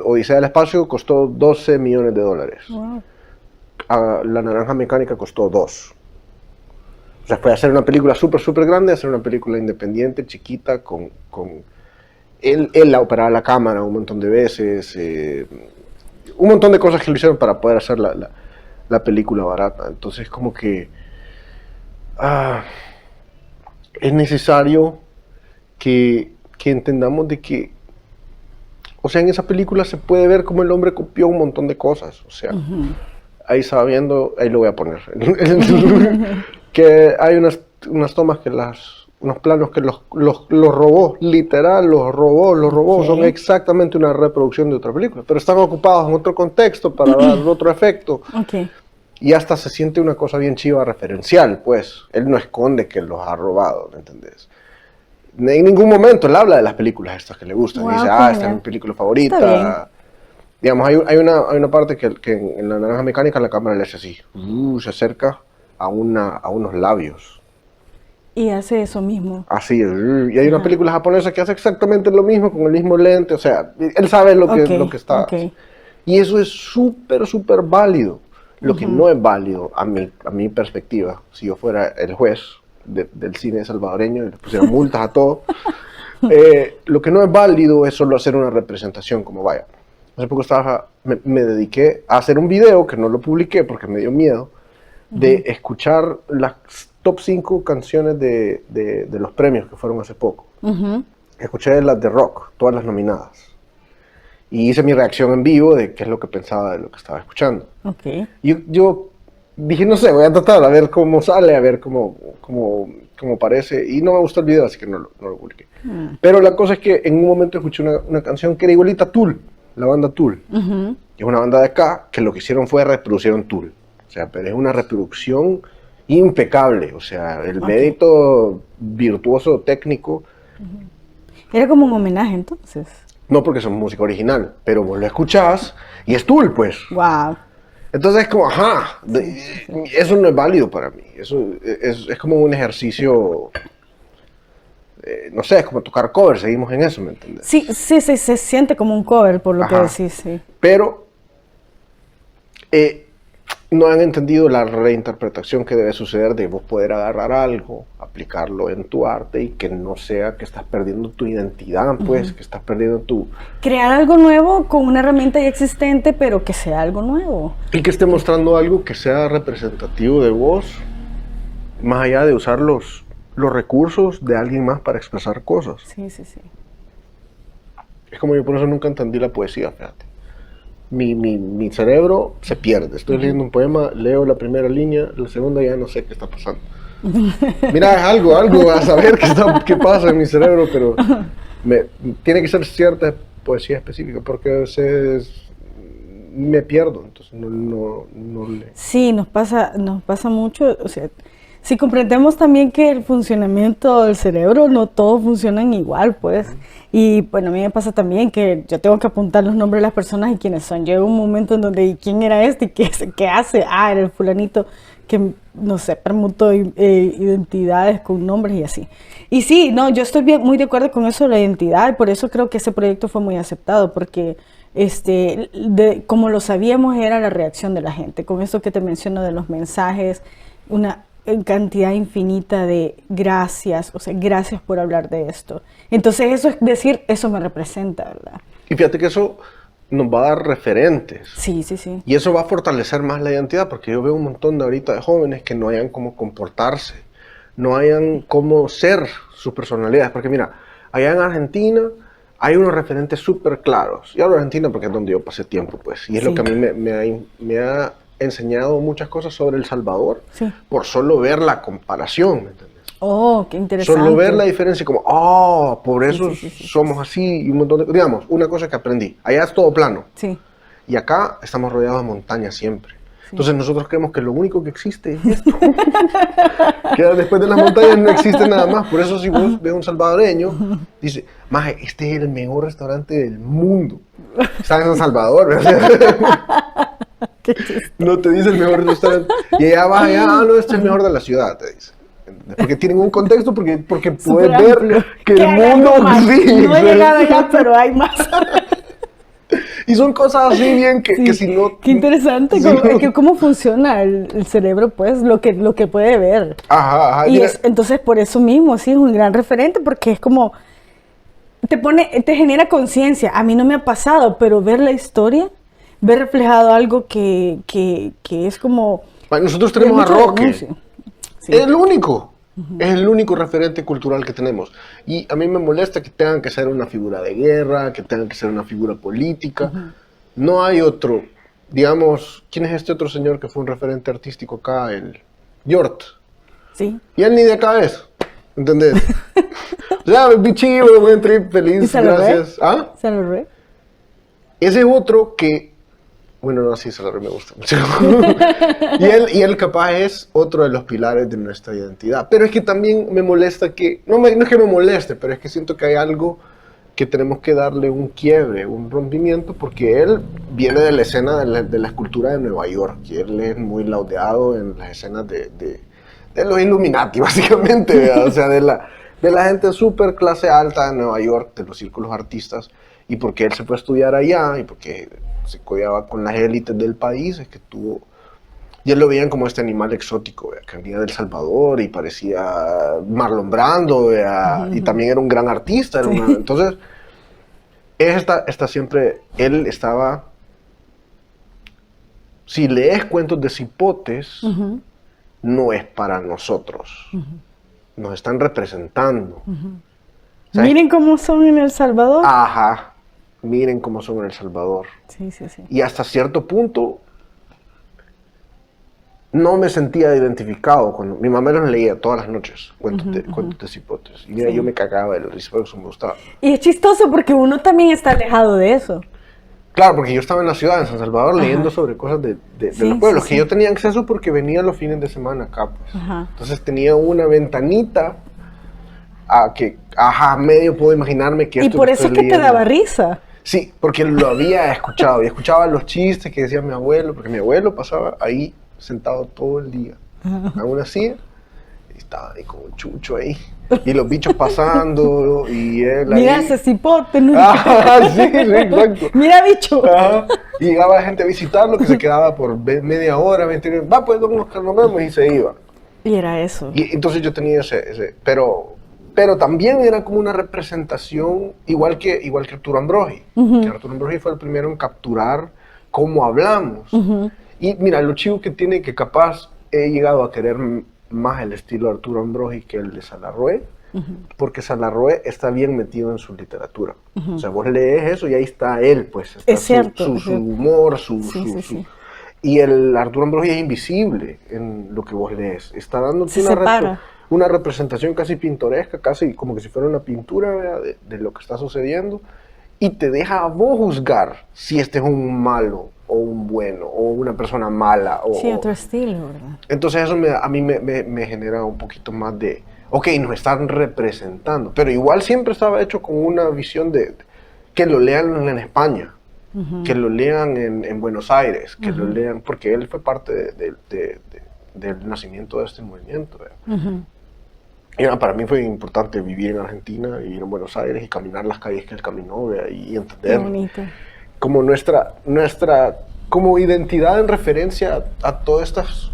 Odisea del Espacio costó $12 millones. Wow. La Naranja Mecánica costó 2. O sea, fue hacer una película súper grande, hacer una película independiente, chiquita, con él la operaba la cámara un montón de veces, un montón de cosas que lo hicieron para poder hacer la película barata. Entonces, como que es necesario que entendamos de que, o sea, en esa película se puede ver cómo el hombre copió un montón de cosas. O sea, ahí estaba viendo, ahí lo voy a poner, que hay unas tomas que unos planos que los robots, literal, los robots son exactamente una reproducción de otra película, pero están ocupados en otro contexto para dar otro efecto. Y hasta se siente una cosa bien chiva referencial, pues. Él no esconde que los ha robado, ¿me entendés? En ningún momento él habla de las películas estas que le gustan. Dice, esta es mi película favorita. Digamos, hay una parte que en la Naranja Mecánica la cámara le hace así. Se acerca a unos labios. Y hace eso mismo. Así, y hay una película japonesa que hace exactamente lo mismo, con el mismo lente, o sea, él sabe lo que está. Y eso es súper válido. Lo que no es válido, a mi perspectiva, si yo fuera el juez del cine salvadoreño y le pusiera multas a todo, lo que no es válido es solo hacer una representación, como vaya. Hace poco me dediqué a hacer un video, que no lo publiqué porque me dio miedo, de escuchar las top 5 canciones de los premios que fueron hace poco. Escuché las de rock, todas las nominadas. Y hice mi reacción en vivo de qué es lo que pensaba de lo que estaba escuchando. Yo dije, no sé, voy a tratar a ver cómo sale, a ver cómo parece. Y no me gustó el video, así que no lo publiqué. Pero la cosa es que en un momento escuché una canción que era igualita a Tool, la banda Tool. Es una banda de acá que lo que hicieron fue reproducieron Tool. O sea, pero es una reproducción impecable. O sea, el mérito virtuoso técnico. Era como un homenaje entonces. No porque son música original, pero vos lo escuchás y es Tool, pues. Wow. Entonces es como, eso no es válido para mí. Eso es como un ejercicio, no sé, es como tocar cover, seguimos en eso, ¿me entiendes? Sí, se siente como un cover, por lo que decís, sí. Pero no han entendido la reinterpretación que debe suceder de vos poder agarrar algo, aplicarlo en tu arte y que no sea que estás perdiendo tu identidad, pues, que estás perdiendo tu... Crear algo nuevo con una herramienta ya existente, pero que sea algo nuevo. Y que esté mostrando algo que sea representativo de vos, más allá de usar los recursos de alguien más para expresar cosas. Sí. Es como yo por eso nunca entendí la poesía, fíjate. Mi cerebro se pierde. Estoy leyendo un poema, leo la primera línea, la segunda ya no sé qué está pasando. Mira, algo a saber qué pasa en mi cerebro, pero tiene que ser cierta poesía específica, porque a veces me pierdo, entonces no le... Sí, nos pasa mucho, o sea, si comprendemos también que el funcionamiento del cerebro no todos funcionan igual, pues. Y bueno, a mí me pasa también que yo tengo que apuntar los nombres de las personas y quiénes son. Llega un momento en donde, ¿y quién era este? ¿Y qué hace? Era el fulanito que, no sé, permuto identidades con nombres y así. Y sí, no, yo estoy muy de acuerdo con eso de la identidad, y por eso creo que ese proyecto fue muy aceptado, porque como lo sabíamos era la reacción de la gente. Con esto que te menciono de los mensajes, una cantidad infinita de gracias, o sea, gracias por hablar de esto. Entonces eso es decir, eso me representa, ¿verdad? Y fíjate que eso nos va a dar referentes. Sí, sí, sí. Y eso va a fortalecer más la identidad, porque yo veo un montón de ahorita de jóvenes que no hayan cómo comportarse, no hayan cómo ser sus personalidades. Porque mira, allá en Argentina hay unos referentes súper claros. Y hablo de Argentina porque es donde yo pasé tiempo, pues. Y es lo que a mí me ha enseñado muchas cosas sobre El Salvador, por solo ver la comparación, ¿me entiendes? Oh, qué interesante. Solo ver la diferencia, como, por eso somos así, y un montón de... Digamos, una cosa que aprendí, allá es todo plano. Sí. Y acá estamos rodeados de montañas siempre. Sí. Entonces nosotros creemos que lo único que existe es esto. Que después de las montañas no existe nada más. Por eso si vos ves un salvadoreño, dice, maje, este es el mejor restaurante del mundo. Está en San Salvador, ¿verdad? No te dice el mejor restaurante. Y allá vas allá, no, este es el mejor de la ciudad, te dice. Porque tienen un contexto, porque puedes ver que el mundo... Sí, no he llegado allá, pero hay más. Y son cosas así bien que si no... Qué interesante, cómo funciona el cerebro, pues, lo que puede ver. Ajá. Y entonces, por eso mismo, sí, es un gran referente, porque es como... Te genera conciencia. A mí no me ha pasado, pero ver la historia, ver reflejado algo que es como... Nosotros tenemos a Roque. Sí. Es el único. Es el único referente cultural que tenemos. Y a mí me molesta que tengan que ser una figura de guerra, que tengan que ser una figura política. No hay otro. Digamos, ¿quién es este otro señor que fue un referente artístico acá? El Yort. Sí. Y él ni de acá es. ¿Entendés? O sea, vi chivo, buen trip, feliz, gracias. ¿Ah? ¿Se lo re? Ese es otro que... Bueno, no, sí, Salvador me gusta mucho. y él capaz es otro de los pilares de nuestra identidad. Pero es que también me molesta que... No es que me moleste, pero es que siento que hay algo que tenemos que darle un quiebre, un rompimiento, porque él viene de la escena de la escultura de Nueva York. Y él es muy laudeado en las escenas de los Illuminati, básicamente, ¿verdad? O sea, de la gente súper clase alta de Nueva York, de los círculos artistas. Y porque él se fue a estudiar allá, y porque se codeaba con las élites del país, es que tuvo... Y él lo veían como este animal exótico, ¿verdad? Que venía de El Salvador y parecía Marlon Brando, ¿verdad? Y también era un gran artista. Entonces, está siempre... Él estaba... Si lees cuentos de cipotes, no es para nosotros. Nos están representando. Miren cómo son en El Salvador. Ajá. Miren cómo son en El Salvador. Sí, sí, sí. Y hasta cierto punto no me sentía identificado. Cuando mi mamá los leía todas las noches, cuentos de cipotes. Y mira, yo me cagaba de la risa, porque eso me gustaba. Y es chistoso porque uno también está alejado de eso. Claro, porque yo estaba en la ciudad, en San Salvador, leyendo sobre cosas de los pueblos, que yo tenía acceso porque venía los fines de semana acá, pues. Entonces tenía una ventanita a que, medio puedo imaginarme que esto... Y por eso es que te daba risa. Sí, porque lo había escuchado, y escuchaba los chistes que decía mi abuelo, porque mi abuelo pasaba ahí sentado todo el día, aún así, y estaba ahí como un chucho ahí, y los bichos pasando, y él ahí... Mira ese cipote, ¿no? Sí, exacto. Mira, bicho. Y llegaba la gente a visitarlo, que se quedaba por media hora, 20 minutos, va, pues nos vemos, y se iba. Y era eso. Y entonces yo tenía ese pero también era como una representación, igual que Arturo Ambrogi. Que Arturo Ambrogi fue el primero en capturar cómo hablamos. Y mira, lo chivo que tiene, que capaz he llegado a querer más el estilo de Arturo Ambrogi que el de Salarrué, porque Salarrué está bien metido en su literatura. O sea, vos lees eso y ahí está él, pues. Está es cierto. Su humor, su... Y el Arturo Ambrogi es invisible en lo que vos lees. Está dándote una representación casi pintoresca, casi como que si fuera una pintura, ¿verdad? De lo que está sucediendo, y te deja a vos juzgar si este es un malo o un bueno o una persona mala. Sí, otro estilo, ¿verdad? Entonces eso a mí me genera un poquito más de, ok, nos están representando, pero igual siempre estaba hecho con una visión de que lo lean en España, que lo lean en Buenos Aires, que lo lean, porque él fue parte del nacimiento de este movimiento. Y para mí fue importante vivir en Argentina, vivir en Buenos Aires y caminar las calles que él caminó y entender como nuestra como identidad en referencia a todas estas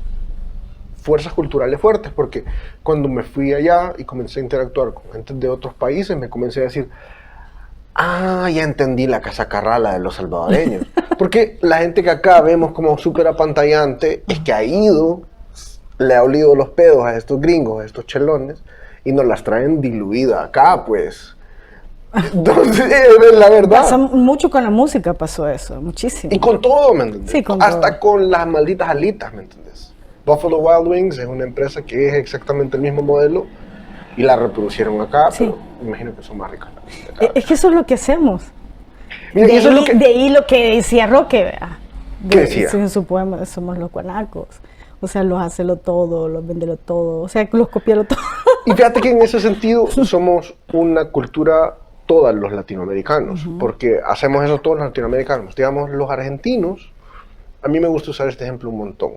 fuerzas culturales fuertes, porque cuando me fui allá y comencé a interactuar con gente de otros países, me comencé a decir, ya entendí la casacarrala de los salvadoreños. Porque la gente que acá vemos como súper apantallante es que ha ido, le ha olido los pedos a estos gringos, a estos chelones, y nos las traen diluida acá, pues. Entonces, la verdad. Pasa mucho con la música, pasó eso, muchísimo. Y con todo, ¿me entiendes? Sí, con hasta todo. con las malditas alitas, ¿me entiendes? Buffalo Wild Wings es una empresa que es exactamente el mismo modelo y la reproducieron acá, sí. Pero me imagino que son más ricas. Es que eso es lo que hacemos. Mira, de, eso ahí, es lo que... de ahí lo que decía Roque, ¿verdad? ¿Qué decía? En su poema, somos los guanacos. O sea, los hacelo todo, los vendelo todo, o sea, los copialo todo. Y fíjate que en ese sentido somos una cultura, todos los latinoamericanos, porque hacemos eso todos los latinoamericanos. Digamos, los argentinos, a mí me gusta usar este ejemplo un montón.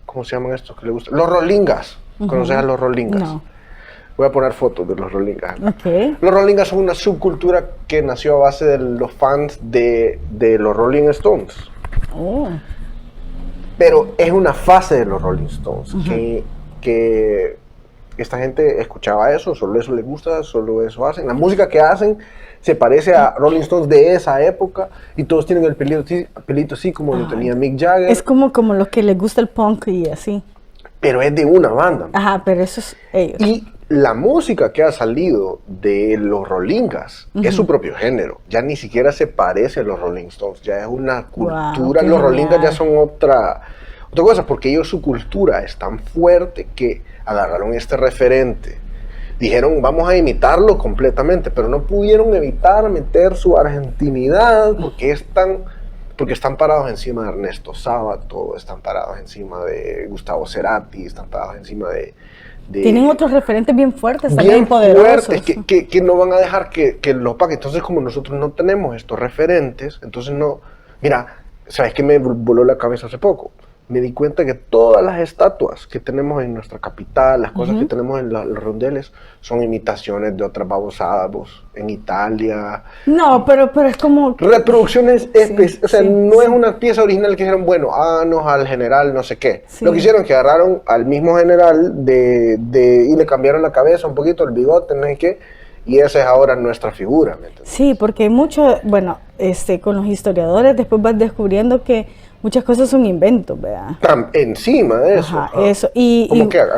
¿Cómo se llaman estos que le gustan? Los rolingas. ¿Conoces a los rolingas? No. Voy a poner fotos de los rolingas. Okay. Los rolingas son una subcultura que nació a base de los fans de los Rolling Stones. Oh. Pero es una fase de los Rolling Stones que esta gente escuchaba eso, solo eso les gusta, solo eso hacen. La música que hacen se parece a Rolling Stones de esa época y todos tienen el pelito así como lo tenía Mick Jagger. Es como los que les gusta el punk y así. Pero es de una banda. Ajá, pero eso es ellos. Y la música que ha salido de los Rolingas es su propio género. Ya ni siquiera se parece a los Rolling Stones. Ya es una cultura. Wow, los Rolingas ya son otra cosa, porque ellos su cultura es tan fuerte que agarraron este referente. Dijeron, vamos a imitarlo completamente, pero no pudieron evitar meter su argentinidad porque están parados encima de Ernesto Sábato, están parados encima de Gustavo Cerati, están parados encima de tienen otros referentes bien fuertes, bien también poderosos. fuertes, que no van a dejar que lo opaque. Entonces, como nosotros no tenemos estos referentes, entonces no... Mira, ¿sabes qué me voló la cabeza hace poco? Me di cuenta que todas las estatuas que tenemos en nuestra capital, las cosas que tenemos en los rondeles, son imitaciones de otras babosadas, en Italia. No, pero es como... Reproducciones, no es una pieza original que dijeron, bueno, háganos al general no sé qué. Sí. Lo que hicieron es que agarraron al mismo general y le cambiaron la cabeza un poquito, el bigote, no sé qué, y esa es ahora nuestra figura, ¿me entiendes? Sí, porque hay mucho, bueno, con los historiadores después vas descubriendo que muchas cosas son inventos, ¿verdad? Encima de eso. Ajá, eso. ¿A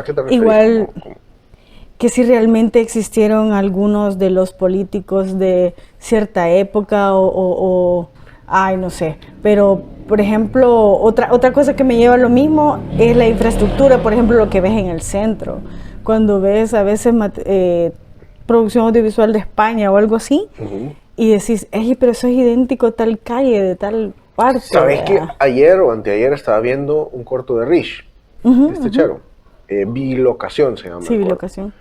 qué te refieres? Igual que si realmente existieron algunos de los políticos de cierta época ay, no sé. Pero, por ejemplo, otra cosa que me lleva a lo mismo es la infraestructura, por ejemplo, lo que ves en el centro. Cuando ves a veces producción audiovisual de España o algo así, y decís, pero eso es idéntico a tal calle, de tal parte. ¿Sabes que ayer o anteayer estaba viendo un corto de Rich, este chero? Bilocación se llama. Sí, Bilocación.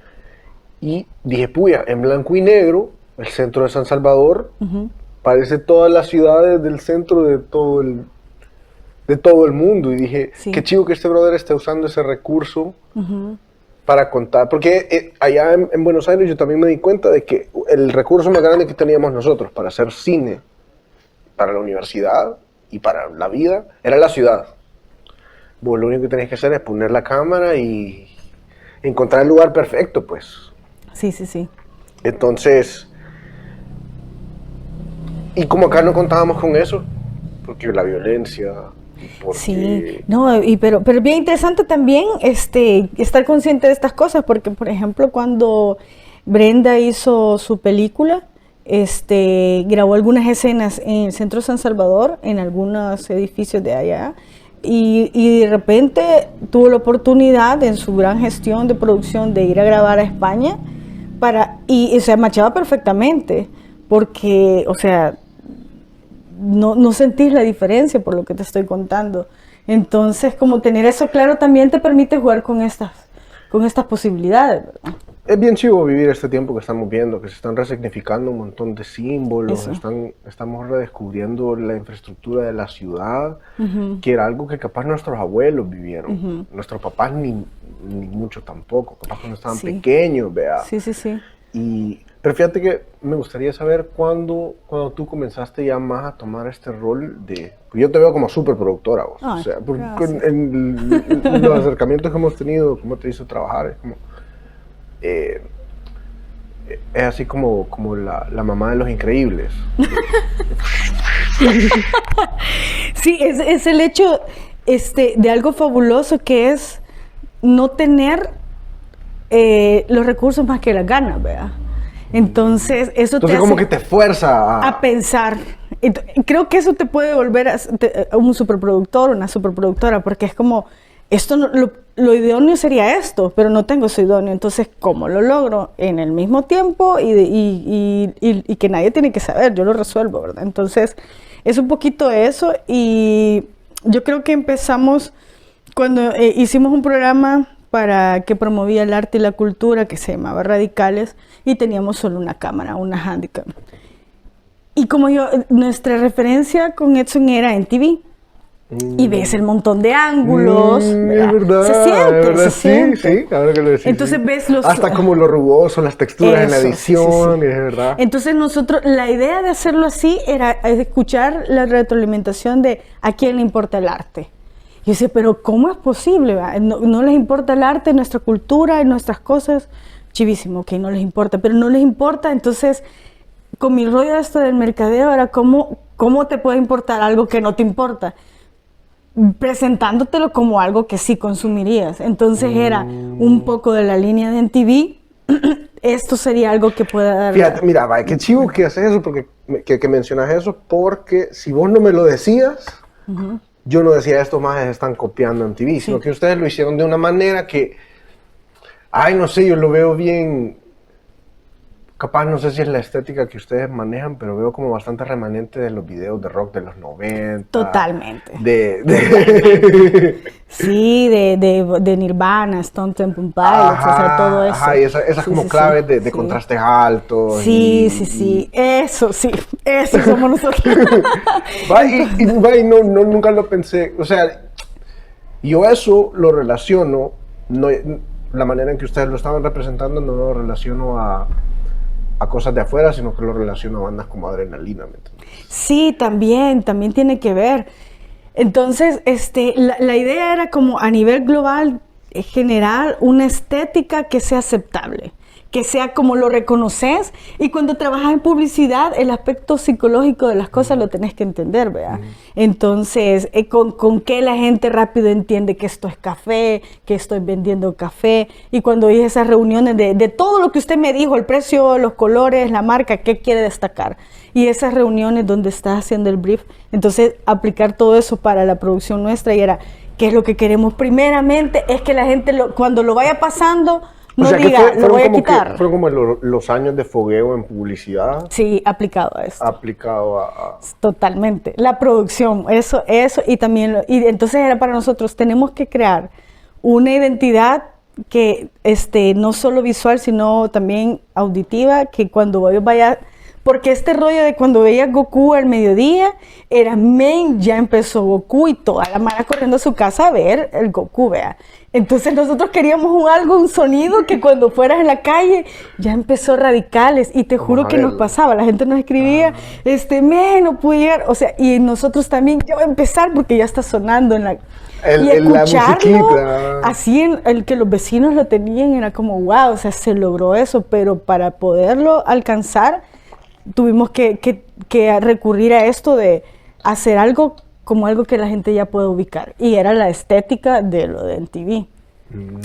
Y dije, puya, en blanco y negro, el centro de San Salvador, parece todas las ciudades del centro de todo el mundo. Y dije, qué chivo que este brother esté usando ese recurso para contar. Porque allá en Buenos Aires yo también me di cuenta de que el recurso más grande que teníamos nosotros para hacer cine, para la universidad y para la vida, era la ciudad. Vos lo único que tenés que hacer es poner la cámara y encontrar el lugar perfecto, pues. Sí. Entonces, y como acá no contábamos con eso, porque la violencia... Sí, no, pero es bien interesante también estar consciente de estas cosas, porque por ejemplo cuando Brenda hizo su película, grabó algunas escenas en el centro de San Salvador, en algunos edificios de allá, y de repente tuvo la oportunidad en su gran gestión de producción de ir a grabar a España, y se machaba perfectamente, porque, o sea, no sentís la diferencia por lo que te estoy contando. Entonces, como tener eso claro también te permite jugar con estas posibilidades, ¿verdad? es bien chivo vivir este tiempo que estamos viendo, que se están resignificando un montón de símbolos, Eso. estamos redescubriendo la infraestructura de la ciudad, que era algo que capaz nuestros abuelos vivieron, nuestros papás ni mucho tampoco, capaz cuando estaban Sí. pequeños, vea. Sí, sí, sí. Pero fíjate que me gustaría saber cuando tú comenzaste ya más a tomar este rol de... Yo te veo como súper productora vos, Ay, o sea, porque gracias. en los acercamientos que hemos tenido, cómo te hizo trabajar, es como... es así como la mamá de Los Increíbles. Sí, es el hecho de algo fabuloso que es no tener los recursos más que las ganas, ¿verdad? Entonces, eso Entonces te como hace que te fuerza a pensar. Creo que eso te puede volver a un superproductor, una superproductora, porque es como, esto lo idóneo sería esto, pero no tengo eso idóneo. Entonces, ¿cómo lo logro? En el mismo tiempo y que nadie tiene que saber, yo lo resuelvo, ¿verdad? Entonces, es un poquito eso y yo creo que empezamos cuando hicimos un programa para que promovía el arte y la cultura que se llamaba Radicales y teníamos solo una cámara, una handicap. Y como nuestra referencia con Edson era en TV. Y ves el montón de ángulos, ¿verdad? Es verdad, Se siente, ¿verdad? se Sí, siente. sí, ahora que lo decís. Entonces sí. ves los... Hasta como lo rugoso, las texturas en la Eso, sí, edición, sí, sí. es verdad. Entonces nosotros, la idea de hacerlo así era escuchar la retroalimentación de a quién le importa el arte. Y yo decía, pero ¿cómo es posible? No les importa el arte, nuestra cultura, nuestras cosas. Chivísimo, que no les importa, pero no les importa. Entonces, con mi rollo de esto del mercadeo era cómo te puede importar algo que no te importa, presentándotelo como algo que sí consumirías. Entonces era un poco de la línea de MTV. Esto sería algo que pueda dar... Fíjate, mira, vaya, qué chivo que haces eso, porque que mencionas eso, porque si vos no me lo decías, yo no decía estos más están copiando en TV, sino que ustedes lo hicieron de una manera que, ay, no sé, yo lo veo bien, capaz no sé si es la estética que ustedes manejan, pero veo como bastante remanente de los videos de rock de los 90. Totalmente. Sí, de Nirvana, Stone Temple Pilots, o sea, todo eso. Ajá, y esas Sí, como sí, claves sí, de contrastes altos. Sí, sí, eso somos nosotros. Nunca lo pensé, o sea, yo eso lo relaciono, la manera en que ustedes lo estaban representando no lo relaciono a cosas de afuera, sino que lo relaciono a bandas como Adrenalina, ¿me entiendes? Sí, también tiene que ver. Entonces, la idea era como a nivel global generar una estética que sea aceptable, que sea como lo reconoces, y cuando trabajas en publicidad el aspecto psicológico de las cosas lo tenés que entender, ¿verdad? Entonces, con qué la gente rápido entiende que esto es café, que estoy vendiendo café, y cuando hice esas reuniones de todo lo que usted me dijo, el precio, los colores, la marca, ¿qué quiere destacar? Y esas reuniones donde estás haciendo el brief, entonces aplicar todo eso para la producción nuestra, y era, ¿qué es lo que queremos? Primeramente es que la gente cuando lo vaya pasando no o sea, diga, lo voy a como quitar. Fueron como los años de fogueo en publicidad. Sí, aplicado a esto. Aplicado a... Totalmente. La producción, eso, y también, y entonces era para nosotros, tenemos que crear una identidad que, no solo visual, sino también auditiva, que cuando yo vaya, porque este rollo de cuando veía Goku al mediodía, era main, ya empezó Goku y toda la mara corriendo a su casa a ver el Goku, vea. Entonces nosotros queríamos un sonido que cuando fueras en la calle ya empezó Radicales, y te juro que nos pasaba, la gente nos escribía, no pude llegar, o sea, y nosotros también, ya va a empezar porque ya está sonando en la... y escucharlo así, el que los vecinos lo tenían, era como wow, o sea, se logró eso, pero para poderlo alcanzar tuvimos que recurrir a esto de hacer algo como algo que la gente ya puede ubicar, y era la estética de lo de MTV.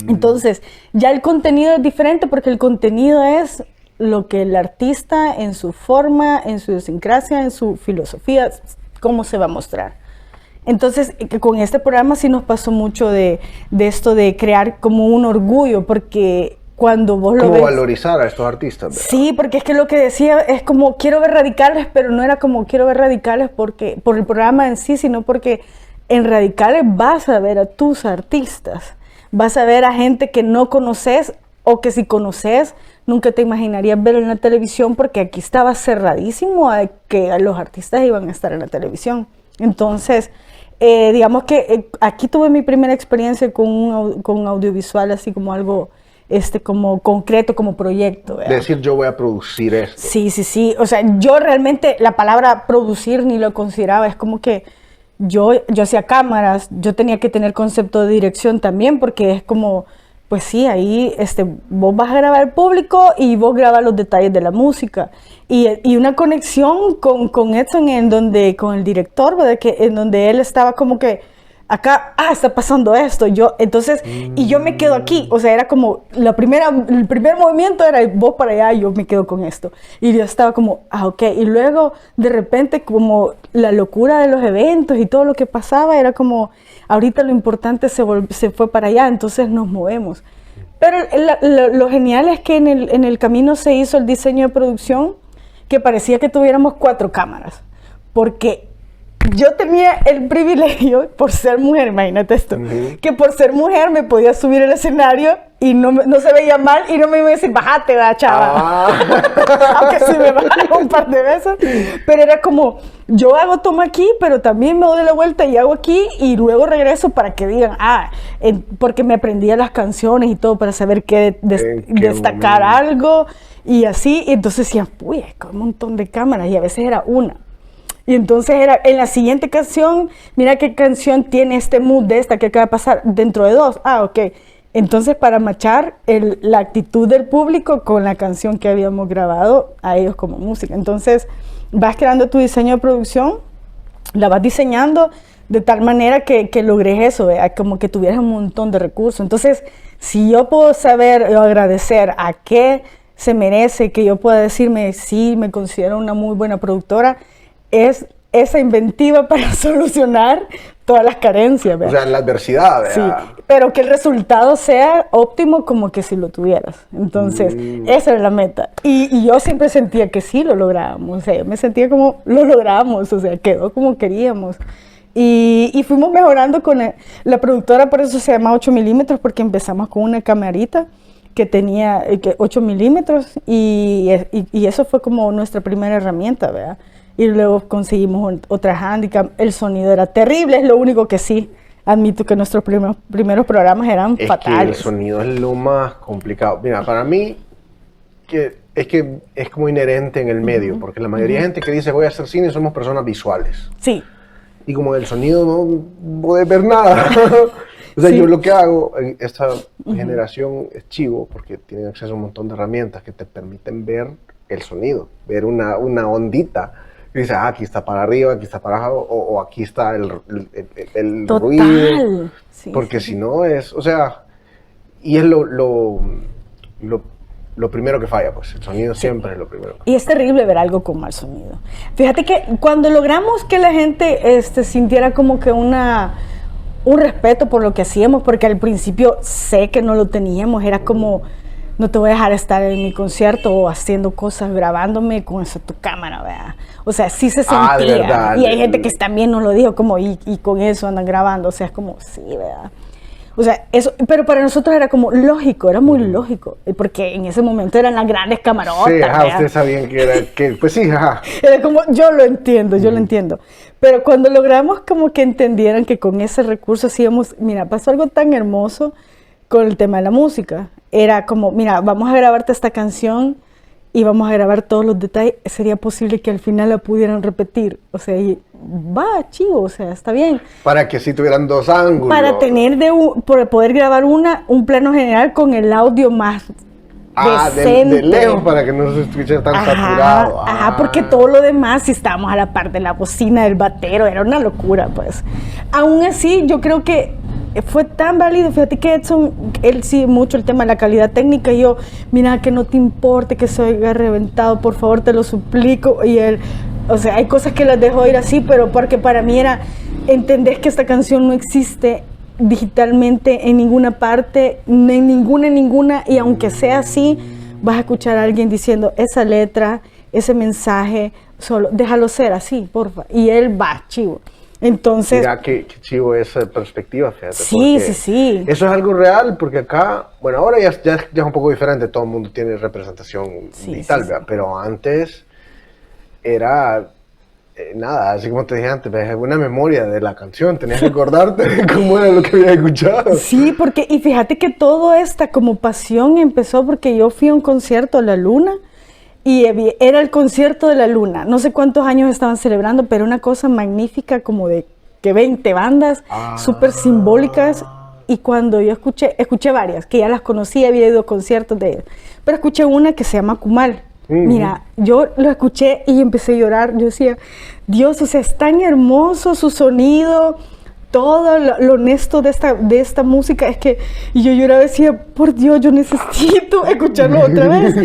Entonces, ya el contenido es diferente, porque el contenido es lo que el artista en su forma, en su idiosincrasia, en su filosofía, cómo se va a mostrar. Entonces, con este programa sí nos pasó mucho de esto de crear como un orgullo, porque cuando vos lo ves... Como valorizar a estos artistas, ¿verdad? Sí, porque es que lo que decía es como quiero ver Radicales, pero no era como quiero ver Radicales por el programa en sí, sino porque en Radicales vas a ver a tus artistas, vas a ver a gente que no conoces o que si conoces, nunca te imaginarías verlo en la televisión, porque aquí estaba cerradísimo a que los artistas iban a estar en la televisión. Entonces, digamos que aquí tuve mi primera experiencia con un audiovisual, así como algo como concreto, como proyecto, ¿verdad? De decir, yo voy a producir esto. Sí, sí, sí. O sea, yo realmente la palabra producir ni lo consideraba. Es como que yo hacía cámaras, yo tenía que tener concepto de dirección también, porque es como, pues sí, ahí vos vas a grabar el público y vos grabas los detalles de la música. Y una conexión con Edson, con el director, ¿verdad? En donde él estaba como que, acá, está pasando esto, y yo me quedo aquí, o sea, era como, el primer movimiento era vos para allá, y yo me quedo con esto, y yo estaba como, ok, y luego, de repente, como la locura de los eventos y todo lo que pasaba, era como, ahorita lo importante se fue para allá, entonces nos movemos. Pero lo genial es que en el camino se hizo el diseño de producción, que parecía que tuviéramos 4 cámaras, porque yo tenía el privilegio, por ser mujer, imagínate esto, que por ser mujer me podía subir al escenario y no se veía mal y no me iba a decir, bájate, va, chava. Aunque sí me bajaron un par de veces, pero era como, yo hago toma aquí, pero también me doy la vuelta y hago aquí y luego regreso para que digan, porque me aprendía las canciones y todo para saber qué destacar algo y así. Y entonces decían, uy, es un montón de cámaras y a veces era una. Y entonces era, en la siguiente canción, mira qué canción tiene este mood de esta que acaba de pasar dentro de 2. Ok. Entonces, para machar la actitud del público con la canción que habíamos grabado a ellos como música. Entonces, vas creando tu diseño de producción, la vas diseñando de tal manera que logres eso, ¿verdad? Como que tuvieras un montón de recursos. Entonces, si yo puedo saber o agradecer a qué se merece, que yo pueda decirme, sí, me considero una muy buena productora, es esa inventiva para solucionar todas las carencias, ¿verdad? O sea, en la adversidad, ¿verdad? Sí, pero que el resultado sea óptimo como que si lo tuvieras. Entonces, esa era la meta. Y yo siempre sentía que sí lo lográbamos. O sea, yo me sentía como lo logramos, o sea, quedó como queríamos. Y fuimos mejorando con la productora, por eso se llama 8 milímetros, porque empezamos con una camarita que tenía 8 milímetros y eso fue como nuestra primera herramienta, ¿verdad? Y luego conseguimos otra handicap. El sonido era terrible, es lo único que sí admito que nuestros primeros programas eran fatales. Que el sonido es lo más complicado. Mira, para mí que es como inherente en el medio, porque la mayoría de gente que dice voy a hacer cine somos personas visuales. Sí. Y como del sonido no puedes ver nada. O sea, yo lo que hago en esta generación es chivo, porque tienen acceso a un montón de herramientas que te permiten ver el sonido, ver una ondita. Y dice, aquí está para arriba, aquí está para abajo, o aquí está el ruido. Sí, porque si no es, o sea, y es lo primero que falla, pues el sonido siempre es lo primero. Y es terrible ver algo con mal sonido. Fíjate que cuando logramos que la gente sintiera como que un respeto por lo que hacíamos, porque al principio sé que no lo teníamos, era como, no te voy a dejar estar en mi concierto o haciendo cosas, grabándome con esa tu cámara, ¿verdad? O sea, sí se sentía. De verdad, y hay gente que también nos lo dijo, como, y con eso andan grabando. O sea, es como, sí, ¿verdad? O sea, eso, pero para nosotros era como lógico, era muy lógico, porque en ese momento eran las grandes camarotas. Sí, ustedes sabían pues sí, Era como, yo lo entiendo, yo lo entiendo. Pero cuando logramos como que entendieran que con ese recurso hacíamos, mira, pasó algo tan hermoso con el tema de la música. Era como, mira, vamos a grabarte esta canción y vamos a grabar todos los detalles. Sería posible que al final la pudieran repetir. O sea, va, chivo, o sea, está bien. Para que sí tuvieran 2 ángulos. Para tener para poder grabar un plano general con el audio más decente. De lejos, para que no se escuche tan saturado. Porque todo lo demás, si estábamos a la par de la bocina, del batero, era una locura, pues. Aún así, yo creo que fue tan válido. Fíjate que Edson, él sí, mucho el tema de la calidad técnica. Y yo, mira, que no te importe que se oiga reventado, por favor, te lo suplico. Y él, o sea, hay cosas que las dejo ir así, pero porque para mí era, entendés que esta canción no existe digitalmente en ninguna parte, en ninguna, y aunque sea así, vas a escuchar a alguien diciendo esa letra, ese mensaje, solo déjalo ser así, porfa. Y él va, chivo. Entonces, Mira qué chivo esa perspectiva, fíjate. sí, porque sí. eso es algo real, porque acá, bueno, ahora ya es un poco diferente, todo el mundo tiene representación Sí, digital, sí, ¿verdad? sí. Pero antes era nada, así como te dije antes, ves una memoria de la canción, tenías que acordarte de cómo era lo que habías escuchado. Sí, porque, y fíjate que toda esta como pasión empezó porque yo fui a un concierto a la Luna y era el concierto de la Luna. No sé cuántos años estaban celebrando, pero una cosa magnífica como de que 20 bandas súper simbólicas. Y cuando yo escuché varias, que ya las conocía, había ido a conciertos de ellas, pero escuché una que se llama Kumal. Mira, yo lo escuché y empecé a llorar. Yo decía, Dios, o sea, es tan hermoso su sonido, todo lo honesto de esta música. Es que y yo lloraba y decía, por Dios, yo necesito escucharlo otra vez.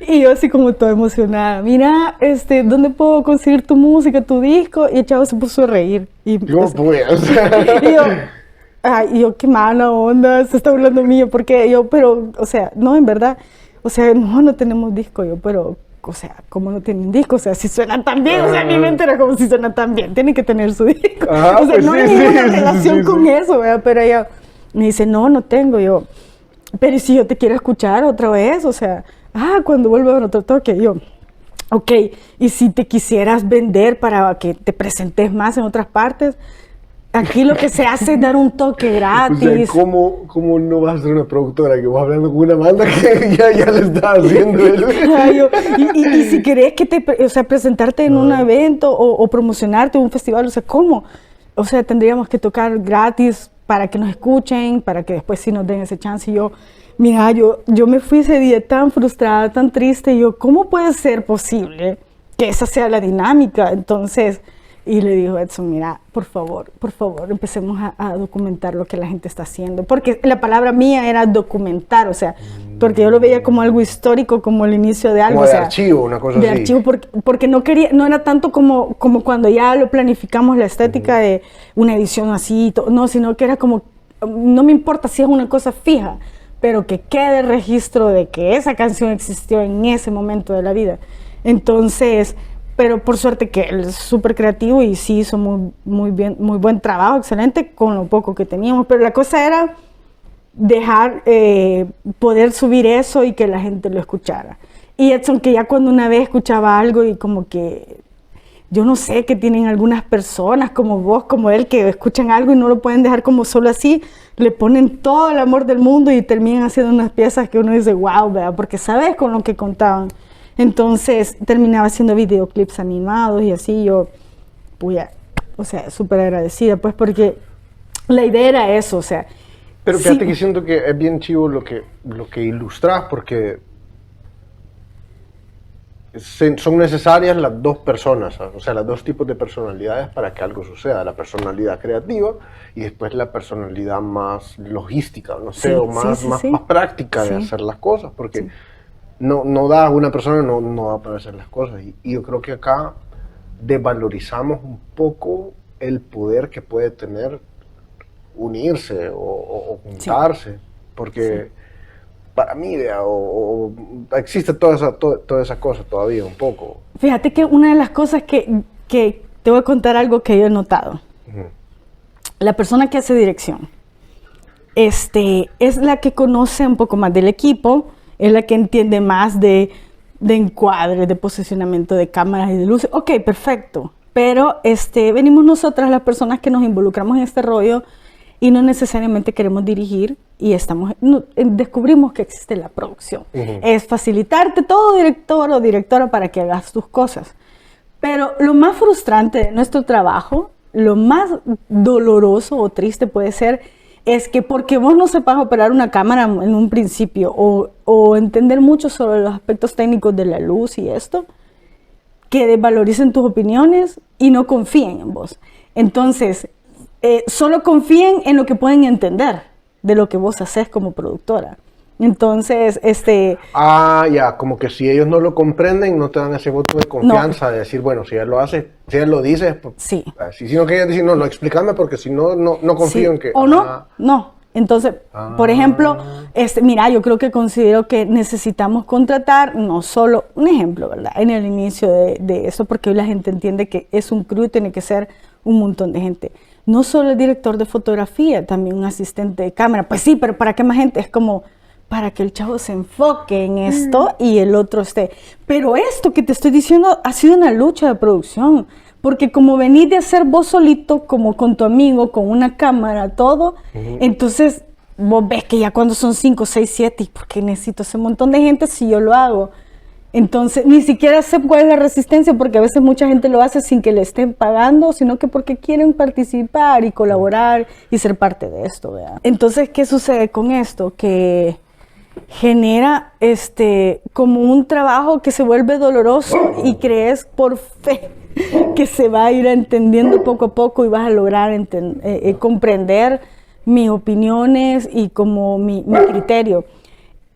Y yo así como toda emocionada. Mira, ¿dónde puedo conseguir tu música, tu disco? Y el chavo se puso a reír. Y, ¿Cómo pues? y yo, ay, yo, qué mala onda, se está burlando mío, porque yo, pero, o sea, no, en verdad, o sea, no tenemos disco, yo, pero, o sea, ¿cómo no tienen disco? O sea, si suenan tan bien, o sea, a mí me entera como si suenan tan bien, tienen que tener su disco. O sea, pues no hay ninguna relación con eso, ¿verdad? Pero ella me dice, no tengo, yo, pero ¿y si yo te quiero escuchar otra vez? O sea, cuando vuelva a otro toque, yo, ok, y si te quisieras vender para que te presentes más en otras partes, aquí lo que se hace es dar un toque gratis. O sea, ¿cómo no vas a ser una productora que vas hablando con una banda que ya le está haciendo él? Y si querés o sea, presentarte en un evento o promocionarte en un festival, o sea, ¿cómo? O sea, tendríamos que tocar gratis para que nos escuchen, para que después sí nos den ese chance. Y yo, mira, yo me fui ese día tan frustrada, tan triste, y yo, ¿cómo puede ser posible que esa sea la dinámica? Entonces, y le dijo Edson, mira, por favor, empecemos a documentar lo que la gente está haciendo. Porque la palabra mía era documentar, o sea, porque yo lo veía como algo histórico, como el inicio de algo. Como o de sea, archivo, una cosa de así. archivo, porque no era tanto como cuando ya lo planificamos la estética de una edición así, no, sino que era como, no me importa si es una cosa fija, pero que quede registro de que esa canción existió en ese momento de la vida. Entonces, pero por suerte que él es súper creativo y sí hizo muy bien, muy buen trabajo, excelente con lo poco que teníamos. Pero la cosa era dejar, poder subir eso y que la gente lo escuchara. Y Edson, que ya cuando una vez escuchaba algo y como que, yo no sé, que tienen algunas personas como vos, como él, que escuchan algo y no lo pueden dejar como solo así, le ponen todo el amor del mundo y terminan haciendo unas piezas que uno dice, wow, ¿verdad? Porque sabes con lo que contaban. Entonces terminaba haciendo videoclips animados y así yo, pues, o sea, súper agradecida, pues, porque la idea era eso, o sea. Pero fíjate sí, que siento que es bien chivo lo que ilustras, porque son necesarias las dos personas, ¿sabes? O sea, los dos tipos de personalidades para que algo suceda. La personalidad creativa y después la personalidad más logística, no sé, Sí, o más práctica de Sí. hacer las cosas, porque Sí. no da una persona, no da para hacer las cosas. Y yo creo que acá desvalorizamos un poco el poder que puede tener unirse o juntarse, porque para mí, existe toda esa cosa todavía un poco. Fíjate que una de las cosas que te voy a contar algo que yo he notado. La persona que hace dirección, es la que conoce un poco más del equipo, es la que entiende más de encuadre, de posicionamiento de cámaras y de luces. Ok, perfecto. Pero venimos nosotras, las personas que nos involucramos en este rollo y no necesariamente queremos dirigir y descubrimos que existe la producción. Es facilitarte todo, director o directora, para que hagas tus cosas. Pero lo más frustrante de nuestro trabajo, lo más doloroso o triste puede ser, es que porque vos no sepas operar una cámara en un principio o entender mucho sobre los aspectos técnicos de la luz y esto, que desvaloricen tus opiniones y no confíen en vos. Entonces, solo confíen en lo que pueden entender de lo que vos haces como productora. Entonces, ya, como que si ellos no lo comprenden, no te dan ese voto de confianza de decir, bueno, si él lo hace, si él lo dice, pues, sí. Si no quieres decir, no, explícame porque si no confío en que... O no. Entonces, por ejemplo, mira, yo creo que considero que necesitamos contratar, no solo, un ejemplo, ¿verdad? En el inicio de eso, porque hoy la gente entiende que es un crew, tiene que ser un montón de gente. No solo el director de fotografía, también un asistente de cámara. Pues sí, pero ¿para qué más gente? Es como para que el chavo se enfoque en esto y el otro esté. Pero esto que te estoy diciendo ha sido una lucha de producción. Porque como venís de hacer vos solito, como con tu amigo, con una cámara, todo, entonces vos ves que ya cuando son 5, 6, 7, ¿y por qué necesito ese montón de gente si yo lo hago? Entonces, ni siquiera sé cuál es la resistencia, porque a veces mucha gente lo hace sin que le estén pagando, sino que porque quieren participar y colaborar y ser parte de esto, ¿verdad? Entonces, ¿qué sucede con esto? Que genera como un trabajo que se vuelve doloroso y crees por fe que se va a ir entendiendo poco a poco y vas a lograr comprender mis opiniones y como mi criterio.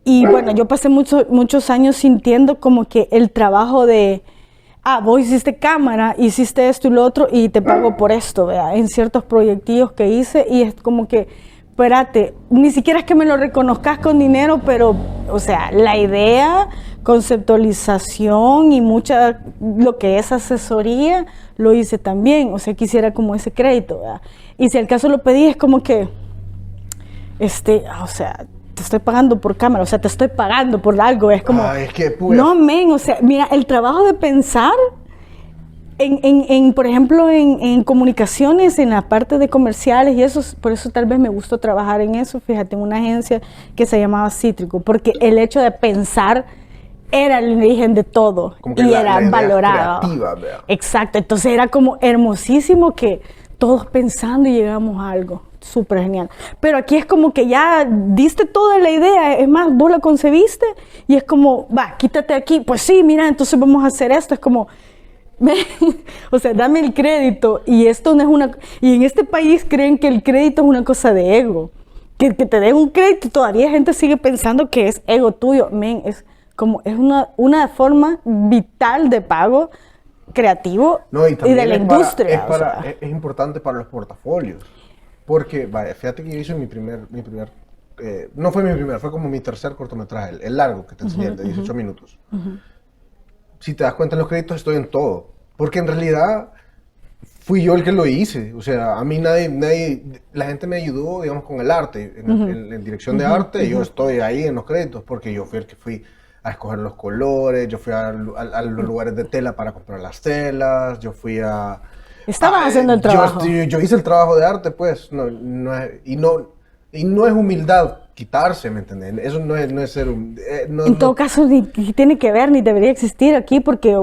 Y bueno, yo pasé muchos años sintiendo como que el trabajo de, vos hiciste cámara, hiciste esto y lo otro y te pago por esto, ¿verdad? En ciertos proyectillos que hice y es como que, espérate, ni siquiera es que me lo reconozcas con dinero, pero, o sea, la idea, conceptualización y lo que es asesoría, lo hice también, o sea, quisiera como ese crédito, ¿verdad? Y si al caso lo pedí, es como que, o sea, te estoy pagando por cámara, o sea, te estoy pagando por algo, es como, es que, no, men, o sea, mira, el trabajo de pensar por ejemplo, en comunicaciones, en la parte de comerciales y eso, por eso tal vez me gustó trabajar en eso, fíjate, en una agencia que se llamaba Cítrico, porque el hecho de pensar era el origen de todo y era valorado. Creativa, ¿verdad? Exacto, entonces era como hermosísimo que todos pensando y llegamos a algo súper genial. Pero aquí es como que ya diste toda la idea, es más, vos la concebiste y es como, va, quítate aquí, pues sí, mira, entonces vamos a hacer esto, es como, o sea, dame el crédito y esto no es y en este país creen que el crédito es una cosa de ego, que te den un crédito, todavía gente sigue pensando que es ego tuyo, men, es una forma vital de pago creativo y de la industria. Es importante para los portafolios. Porque, vaya, fíjate que yo hice mi primer no fue mi primer, fue como mi tercer cortometraje, el largo que te enseñé, de 18 minutos. Si te das cuenta en los créditos estoy en todo. Porque en realidad fui yo el que lo hice. O sea, a mí la gente me ayudó, digamos, con el arte, en dirección de arte, y yo estoy ahí en los créditos porque yo fui el que fui a escoger los colores, yo fui a los lugares de tela para comprar las telas, yo fui a... Estabas haciendo el trabajo. Yo hice el trabajo de arte, pues, y no es humildad quitarse, ¿me entiendes? Eso no es ser en todo caso, ni tiene que ver, ni debería existir aquí, porque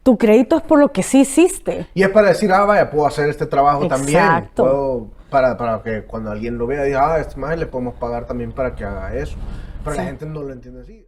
tu crédito es por lo que sí hiciste. Y es para decir, vaya, puedo hacer este trabajo. Exacto. También. Para que cuando alguien lo vea, diga, este más le podemos pagar también para que haga eso. Pero sí. La gente no lo entiende así.